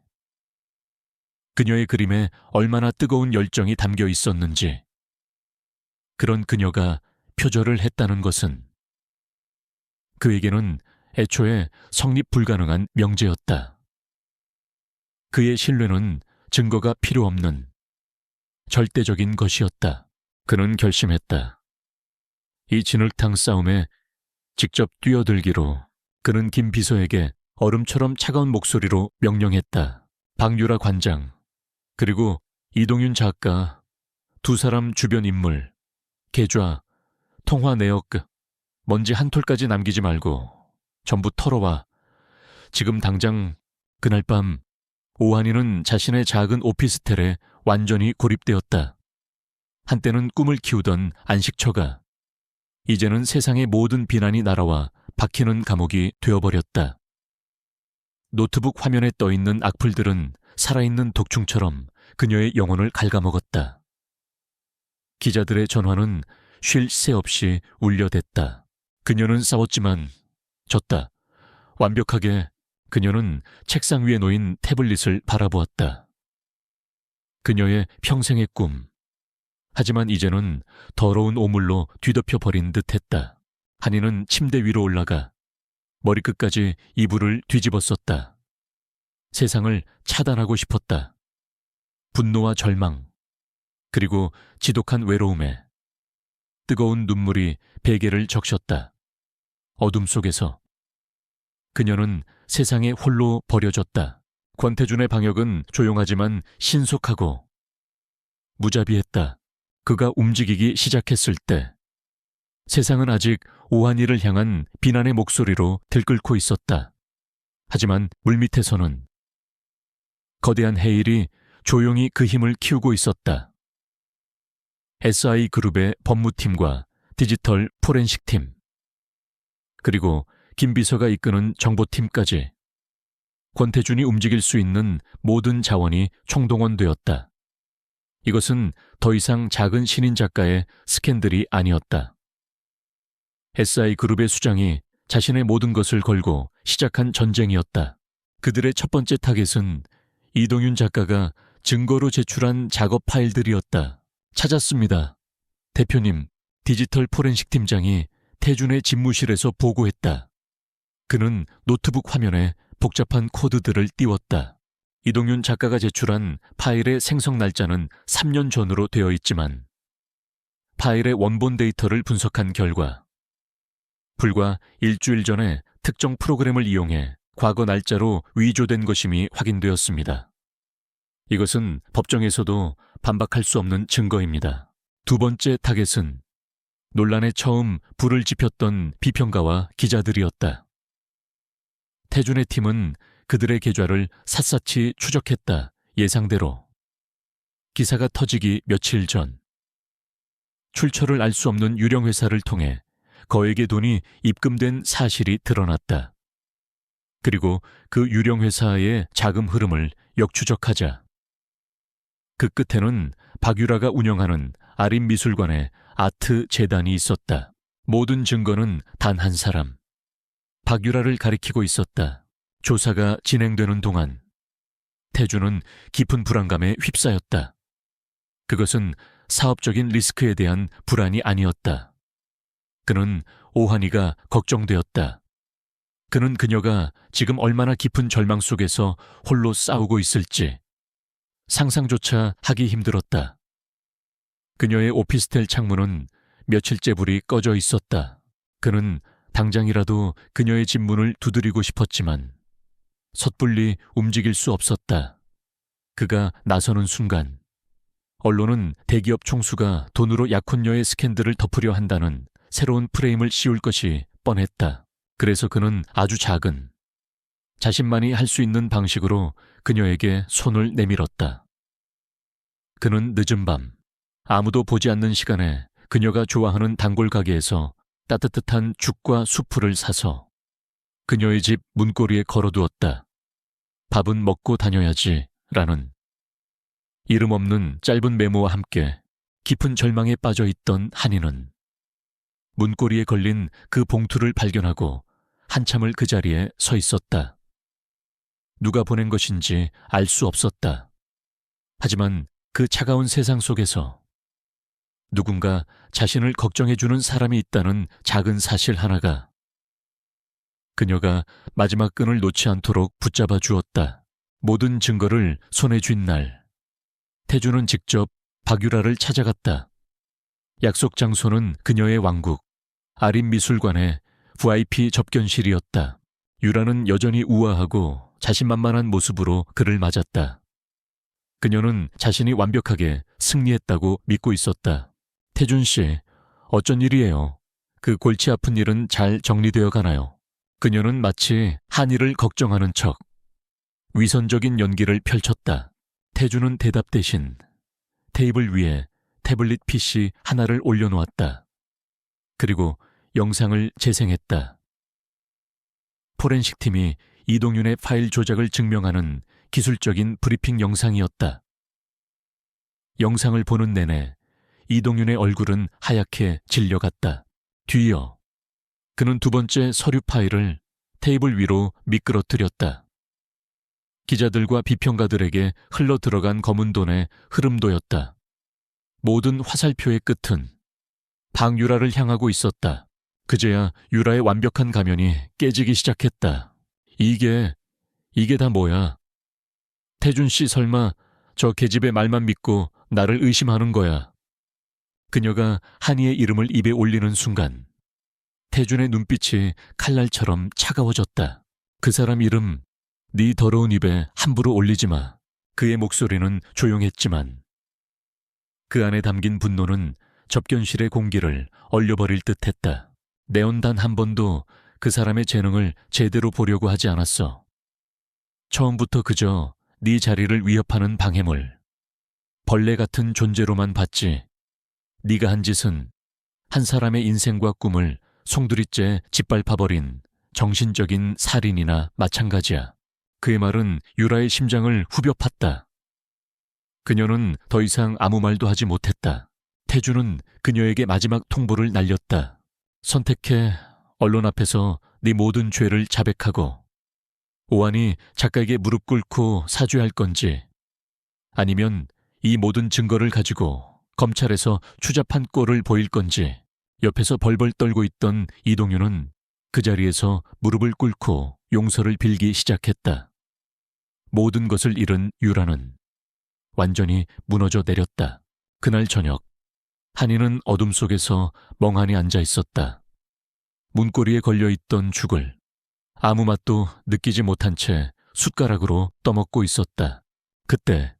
그녀의 그림에 얼마나 뜨거운 열정이 담겨 있었는지, 그런 그녀가 표절을 했다는 것은 그에게는 애초에 성립 불가능한 명제였다. 그의 신뢰는 증거가 필요 없는 절대적인 것이었다. 그는 결심했다. 이 진흙탕 싸움에 직접 뛰어들기로. 그는 김 비서에게 얼음처럼 차가운 목소리로 명령했다. 박유라 관장, 그리고 이동윤 작가, 두 사람 주변 인물, 계좌, 통화 내역, 먼지 한 톨까지 남기지 말고 전부 털어와. 지금 당장. 그날 밤 오한이는 자신의 작은 오피스텔에 완전히 고립되었다. 한때는 꿈을 키우던 안식처가 이제는 세상의 모든 비난이 날아와 박히는 감옥이 되어버렸다. 노트북 화면에 떠있는 악플들은 살아있는 독충처럼 그녀의 영혼을 갉아먹었다. 기자들의 전화는 쉴 새 없이 울려댔다. 그녀는 싸웠지만 졌다. 완벽하게. 그녀는 책상 위에 놓인 태블릿을 바라보았다. 그녀의 평생의 꿈. 하지만 이제는 더러운 오물로 뒤덮여 버린 듯했다. 한이는 침대 위로 올라가 머리끝까지 이불을 뒤집었었다. 세상을 차단하고 싶었다. 분노와 절망, 그리고 지독한 외로움에 뜨거운 눈물이 베개를 적셨다. 어둠 속에서 그녀는 세상에 홀로 버려졌다. 권태준의 방역은 조용하지만 신속하고 무자비했다. 그가 움직이기 시작했을 때 세상은 아직 오한이를 향한 비난의 목소리로 들끓고 있었다. 하지만 물밑에서는 거대한 해일이 조용히 그 힘을 키우고 있었다. SI그룹의 법무팀과 디지털 포렌식팀, 그리고 김 비서가 이끄는 정보팀까지 권태준이 움직일 수 있는 모든 자원이 총동원되었다. 이것은 더 이상 작은 신인 작가의 스캔들이 아니었다. SI그룹의 수장이 자신의 모든 것을 걸고 시작한 전쟁이었다. 그들의 첫 번째 타겟은 이동윤 작가가 증거로 제출한 작업 파일들이었다. 찾았습니다. 대표님, 디지털 포렌식 팀장이 태준의 집무실에서 보고했다. 그는 노트북 화면에 복잡한 코드들을 띄웠다. 이동윤 작가가 제출한 파일의 생성 날짜는 3년 전으로 되어 있지만 파일의 원본 데이터를 분석한 결과 불과 일주일 전에 특정 프로그램을 이용해 과거 날짜로 위조된 것임이 확인되었습니다. 이것은 법정에서도 반박할 수 없는 증거입니다. 두 번째 타겟은 논란에 처음 불을 지폈던 비평가와 기자들이었다. 태준의 팀은 그들의 계좌를 샅샅이 추적했다. 예상대로. 기사가 터지기 며칠 전 출처를 알 수 없는 유령 회사를 통해 거액의 돈이 입금된 사실이 드러났다. 그리고 그 유령 회사의 자금 흐름을 역추적하자 그 끝에는 박유라가 운영하는 아림미술관의 아트 재단이 있었다. 모든 증거는 단 한 사람, 박유라를 가리키고 있었다. 조사가 진행되는 동안 태준은 깊은 불안감에 휩싸였다. 그것은 사업적인 리스크에 대한 불안이 아니었다. 그는 오한이가 걱정되었다. 그는 그녀가 지금 얼마나 깊은 절망 속에서 홀로 싸우고 있을지 상상조차 하기 힘들었다. 그녀의 오피스텔 창문은 며칠째 불이 꺼져 있었다. 그는 당장이라도 그녀의 집 문을 두드리고 싶었지만 섣불리 움직일 수 없었다. 그가 나서는 순간 언론은 대기업 총수가 돈으로 약혼녀의 스캔들을 덮으려 한다는 새로운 프레임을 씌울 것이 뻔했다. 그래서 그는 아주 작은, 자신만이 할 수 있는 방식으로 그녀에게 손을 내밀었다. 그는 늦은 밤, 아무도 보지 않는 시간에 그녀가 좋아하는 단골 가게에서 따뜻한 죽과 수프를 사서 그녀의 집 문고리에 걸어두었다. 밥은 먹고 다녀야지 라는 이름 없는 짧은 메모와 함께 깊은 절망에 빠져 있던 한이는 문고리에 걸린 그 봉투를 발견하고 한참을 그 자리에 서 있었다. 누가 보낸 것인지 알 수 없었다. 하지만 그 차가운 세상 속에서 누군가 자신을 걱정해주는 사람이 있다는 작은 사실 하나가 그녀가 마지막 끈을 놓지 않도록 붙잡아 주었다. 모든 증거를 손에 쥔 날, 태주는 직접 박유라를 찾아갔다. 약속 장소는 그녀의 왕국, 아린미술관의 VIP 접견실이었다. 유라는 여전히 우아하고 자신만만한 모습으로 그를 맞았다. 그녀는 자신이 완벽하게 승리했다고 믿고 있었다. 태준 씨, 어쩐 일이에요? 그 골치 아픈 일은 잘 정리되어 가나요? 그녀는 마치 한이를 걱정하는 척 위선적인 연기를 펼쳤다. 태주는 대답 대신 테이블 위에 태블릿 PC 하나를 올려놓았다. 그리고 영상을 재생했다. 포렌식 팀이 이동윤의 파일 조작을 증명하는 기술적인 브리핑 영상이었다. 영상을 보는 내내 이동윤의 얼굴은 하얗게 질려갔다. 뒤이어 그는 두 번째 서류 파일을 테이블 위로 미끄러뜨렸다. 기자들과 비평가들에게 흘러들어간 검은 돈의 흐름도였다. 모든 화살표의 끝은 박유라를 향하고 있었다. 그제야 유라의 완벽한 가면이 깨지기 시작했다. 이게 다 뭐야? 태준 씨 설마 저 계집의 말만 믿고 나를 의심하는 거야? 그녀가 한이의 이름을 입에 올리는 순간 태준의 눈빛이 칼날처럼 차가워졌다. 그 사람 이름 네 더러운 입에 함부로 올리지 마. 그의 목소리는 조용했지만 그 안에 담긴 분노는 접견실의 공기를 얼려버릴 듯했다. 내온 단 한 번도 그 사람의 재능을 제대로 보려고 하지 않았어. 처음부터 그저 네 자리를 위협하는 방해물, 벌레 같은 존재로만 봤지. 네가 한 짓은 한 사람의 인생과 꿈을 송두리째 짓밟아버린 정신적인 살인이나 마찬가지야. 그의 말은 유라의 심장을 후벼 팠다. 그녀는 더 이상 아무 말도 하지 못했다. 태주는 그녀에게 마지막 통보를 날렸다. 선택해. 언론 앞에서 네 모든 죄를 자백하고 오한이 작가에게 무릎 꿇고 사죄할 건지, 아니면 이 모든 증거를 가지고 검찰에서 추잡한 꼴을 보일 건지. 옆에서 벌벌 떨고 있던 이동윤은 그 자리에서 무릎을 꿇고 용서를 빌기 시작했다. 모든 것을 잃은 유라는 완전히 무너져 내렸다. 그날 저녁, 한이는 어둠 속에서 멍하니 앉아 있었다. 문고리에 걸려있던 죽을 아무 맛도 느끼지 못한 채 숟가락으로 떠먹고 있었다. 그때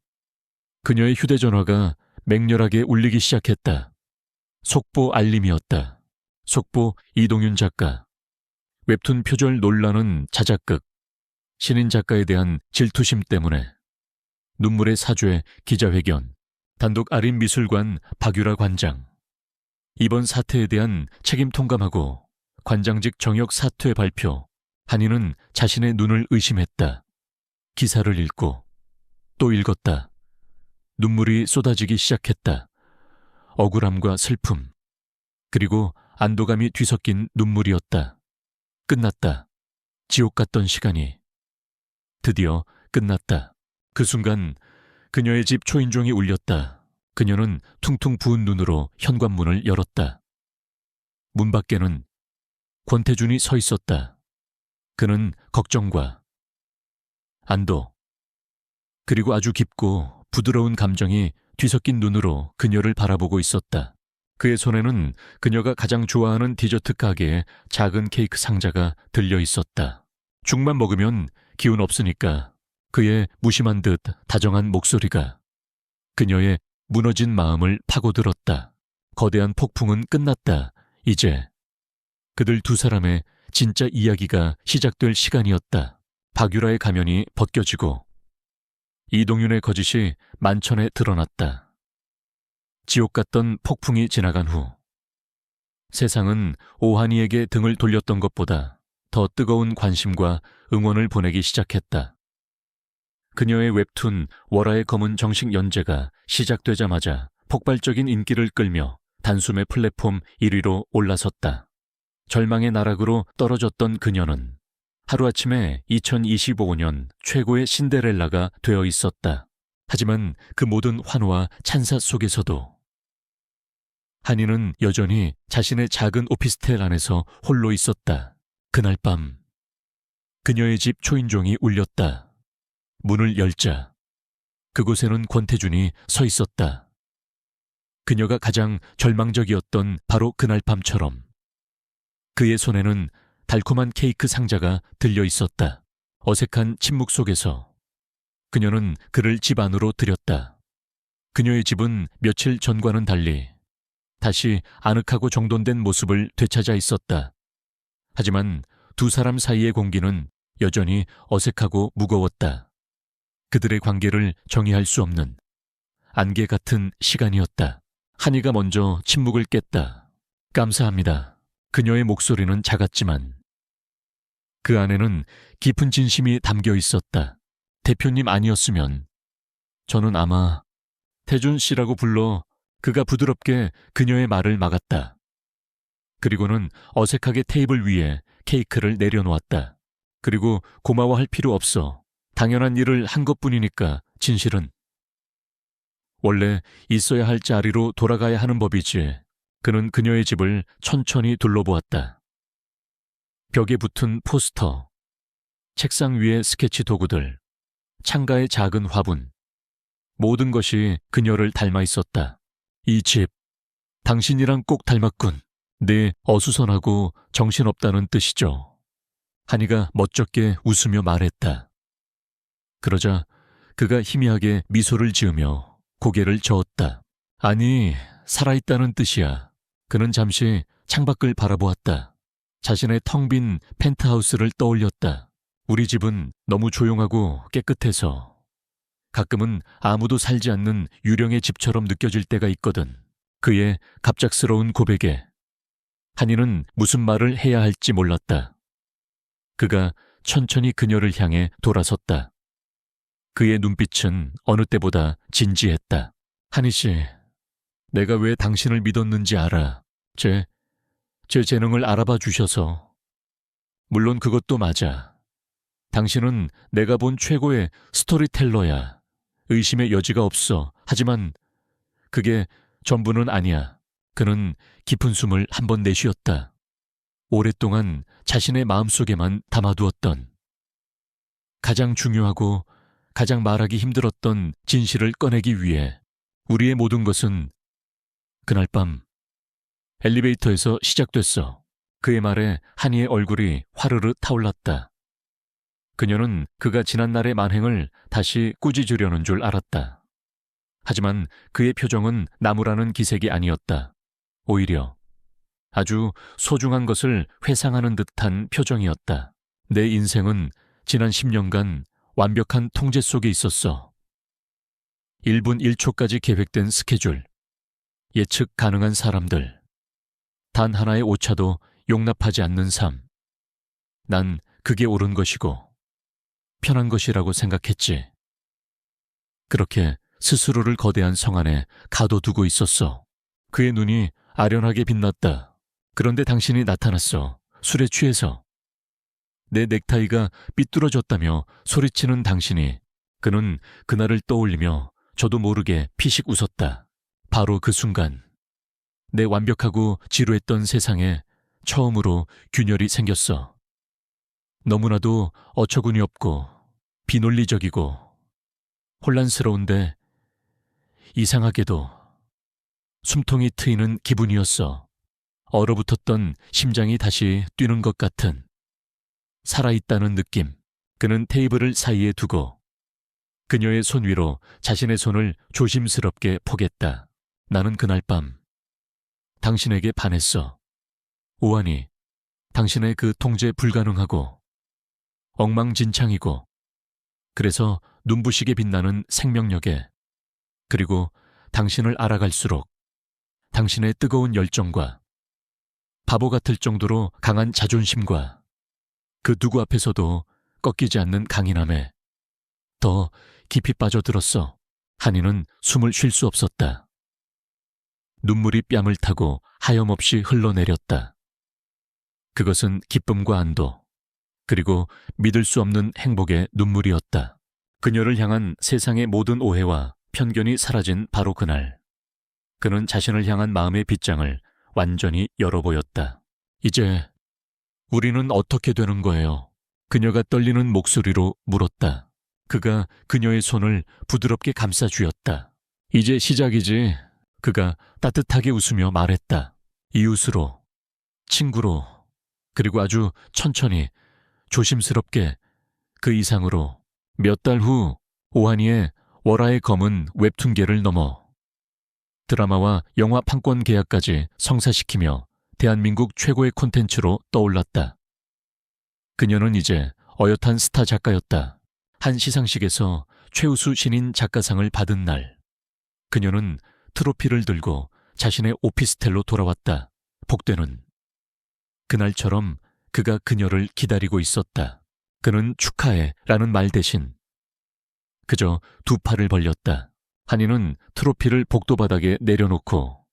그녀의 휴대전화가 맹렬하게 울리기 시작했다. 속보 알림이었다. 속보 이동윤 작가. 웹툰 표절 논란은 자작극. 신인 작가에 대한 질투심 때문에. 눈물의 사죄 기자회견. 단독 아린미술관 박유라 관장. 이번 사태에 대한 책임 통감하고 관장직 정역 사퇴 발표. 한이는 자신의 눈을 의심했다. 기사를 읽고 또 읽었다. 눈물이 쏟아지기 시작했다. 억울함과 슬픔, 그리고 안도감이 뒤섞인 눈물이었다. 끝났다. 지옥 같던 시간이 드디어 끝났다. 그 순간 그녀의 집 초인종이 울렸다. 그녀는 퉁퉁 부은 눈으로 현관문을 열었다. 문 밖에는 권태준이 서 있었다. 그는 걱정과 안도, 그리고 아주 깊고 부드러운 감정이 뒤섞인 눈으로 그녀를 바라보고 있었다. 그의 손에는 그녀가 가장 좋아하는 디저트 가게의 작은 케이크 상자가 들려 있었다. 죽만 먹으면 기운 없으니까 그의 무심한 듯 다정한 목소리가 그녀의 무너진 마음을 파고들었다. 거대한 폭풍은 끝났다. 이제 그들 두 사람의 진짜 이야기가 시작될 시간이었다. 박유라의 가면이 벗겨지고 이동윤의 거짓이 만천에 드러났다. 지옥 같던 폭풍이 지나간 후 세상은 오한이에게 등을 돌렸던 것보다 더 뜨거운 관심과 응원을 보내기 시작했다. 그녀의 웹툰 월화의 검은 정식 연재가 시작되자마자 폭발적인 인기를 끌며 단숨에 플랫폼 1위로 올라섰다. 절망의 나락으로 떨어졌던 그녀는 하루아침에 2025년 최고의 신데렐라가 되어 있었다. 하지만 그 모든 환호와 찬사 속에서도 한이는 여전히 자신의 작은 오피스텔 안에서 홀로 있었다. 그날 밤 그녀의 집 초인종이 울렸다. 문을 열자 그곳에는 권태준이 서 있었다. 그녀가 가장 절망적이었던 바로 그날 밤처럼 그의 손에는 달콤한 케이크 상자가 들려 있었다. 어색한 침묵 속에서 그녀는 그를 집 안으로 들였다. 그녀의 집은 며칠 전과는 달리 다시 아늑하고 정돈된 모습을 되찾아 있었다. 하지만 두 사람 사이의 공기는 여전히 어색하고 무거웠다. 그들의 관계를 정의할 수 없는 안개 같은 시간이었다. 한이가 먼저 침묵을 깼다. 감사합니다. 그녀의 목소리는 작았지만 그 안에는 깊은 진심이 담겨 있었다. 대표님 아니었으면 저는 아마 태준 씨라고 불러 그가 부드럽게 그녀의 말을 막았다. 그리고는 어색하게 테이블 위에 케이크를 내려놓았다. 그리고 고마워할 필요 없어. 당연한 일을 한 것뿐이니까 진실은. 원래 있어야 할 자리로 돌아가야 하는 법이지. 그는 그녀의 집을 천천히 둘러보았다. 벽에 붙은 포스터, 책상 위의 스케치 도구들, 창가의 작은 화분. 모든 것이 그녀를 닮아 있었다. 이 집, 당신이랑 꼭 닮았군. 네, 어수선하고 정신없다는 뜻이죠. 한이가 멋쩍게 웃으며 말했다. 그러자 그가 희미하게 미소를 지으며 고개를 저었다. 아니, 살아있다는 뜻이야. 그는 잠시 창밖을 바라보았다. 자신의 텅 빈 펜트하우스를 떠올렸다. 우리 집은 너무 조용하고 깨끗해서 가끔은 아무도 살지 않는 유령의 집처럼 느껴질 때가 있거든. 그의 갑작스러운 고백에 한이는 무슨 말을 해야 할지 몰랐다. 그가 천천히 그녀를 향해 돌아섰다. 그의 눈빛은 어느 때보다 진지했다. 한이 씨, 내가 왜 당신을 믿었는지 알아. 제 재능을 알아봐 주셔서. 물론 그것도 맞아. 당신은 내가 본 최고의 스토리텔러야. 의심의 여지가 없어. 하지만 그게 전부는 아니야. 그는 깊은 숨을 한 번 내쉬었다. 오랫동안 자신의 마음속에만 담아두었던 가장 중요하고 가장 말하기 힘들었던 진실을 꺼내기 위해 우리의 모든 것은 그날 밤 엘리베이터에서 시작됐어. 그의 말에 한이의 얼굴이 화르르 타올랐다. 그녀는 그가 지난날의 만행을 다시 꾸짖으려는 줄 알았다. 하지만 그의 표정은 나무라는 기색이 아니었다. 오히려 아주 소중한 것을 회상하는 듯한 표정이었다. 내 인생은 지난 10년간 완벽한 통제 속에 있었어. 1분 1초까지 계획된 스케줄, 예측 가능한 사람들, 단 하나의 오차도 용납하지 않는 삶. 난 그게 옳은 것이고 편한 것이라고 생각했지. 그렇게 스스로를 거대한 성 안에 가둬두고 있었어. 그의 눈이 아련하게 빛났다. 그런데 당신이 나타났어. 술에 취해서. 내 넥타이가 삐뚤어졌다며 소리치는 당신이. 그는 그날을 떠올리며 저도 모르게 피식 웃었다. 바로 그 순간 내 완벽하고 지루했던 세상에 처음으로 균열이 생겼어. 너무나도 어처구니 없고 비논리적이고 혼란스러운데 이상하게도 숨통이 트이는 기분이었어. 얼어붙었던 심장이 다시 뛰는 것 같은. 살아있다는 느낌. 그는 테이블을 사이에 두고 그녀의 손 위로 자신의 손을 조심스럽게 포겠다. 나는 그날 밤 당신에게 반했어. 오하니, 당신의 그 통제 불가능하고 엉망진창이고 그래서 눈부시게 빛나는 생명력에 그리고 당신을 알아갈수록 당신의 뜨거운 열정과 바보 같을 정도로 강한 자존심과 그 누구 앞에서도 꺾이지 않는 강인함에 더 깊이 빠져들었어. 한이는 숨을 쉴 수 없었다. 눈물이 뺨을 타고 하염없이 흘러내렸다. 그것은 기쁨과 안도, 그리고 믿을 수 없는 행복의 눈물이었다. 그녀를 향한 세상의 모든 오해와 편견이 사라진 바로 그날, 그는 자신을 향한 마음의 빗장을 완전히 열어보였다. 이제 우리는 어떻게 되는 거예요? 그녀가 떨리는 목소리로 물었다. 그가 그녀의 손을 부드럽게 감싸주었다. 이제 시작이지. 그가 따뜻하게 웃으며 말했다. 이웃으로, 친구로, 그리고 아주 천천히, 조심스럽게, 그 이상으로. 몇 달 후 오하니의 월화의 검은 웹툰계를 넘어 드라마와 영화 판권 계약까지 성사시키며 대한민국 최고의 콘텐츠로 떠올랐다. 그녀는 이제 어엿한 스타 작가였다. 한 시상식에서 최우수 신인 작가상을 받은 날, 그녀는 트로피를 들고 자신의 오피스텔로 돌아왔다. 복되는 그날처럼 그가 그녀를 기다리고 있었다. 그는 축하해 라는 말 대신 그저 두 팔을 벌렸다. 한이는 트로피를 복도바닥에 내려놓고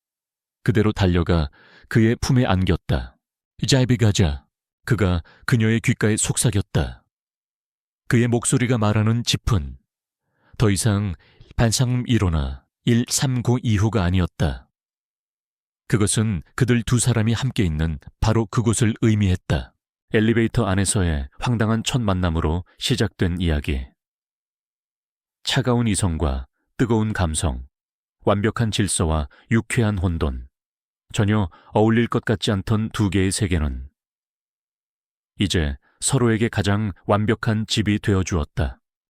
그대로 달려가 그의 품에 안겼다. 자이비 가자. 그가 그녀의 귓가에 속삭였다. 그의 목소리가 말하는 짚은 더 이상 반상음 1호나 1302호가 아니었다. 그것은 그들 두 사람이 함께 있는 바로 그곳을 의미했다. 엘리베이터 안에서의 황당한 첫 만남으로 시작된 이야기. 차가운 이성과 뜨거운 감성, 완벽한 질서와 유쾌한 혼돈, 전혀 어울릴 것 같지 않던 두 개의 세계는 이제 서로에게 가장 완벽한 집이 되어주었다.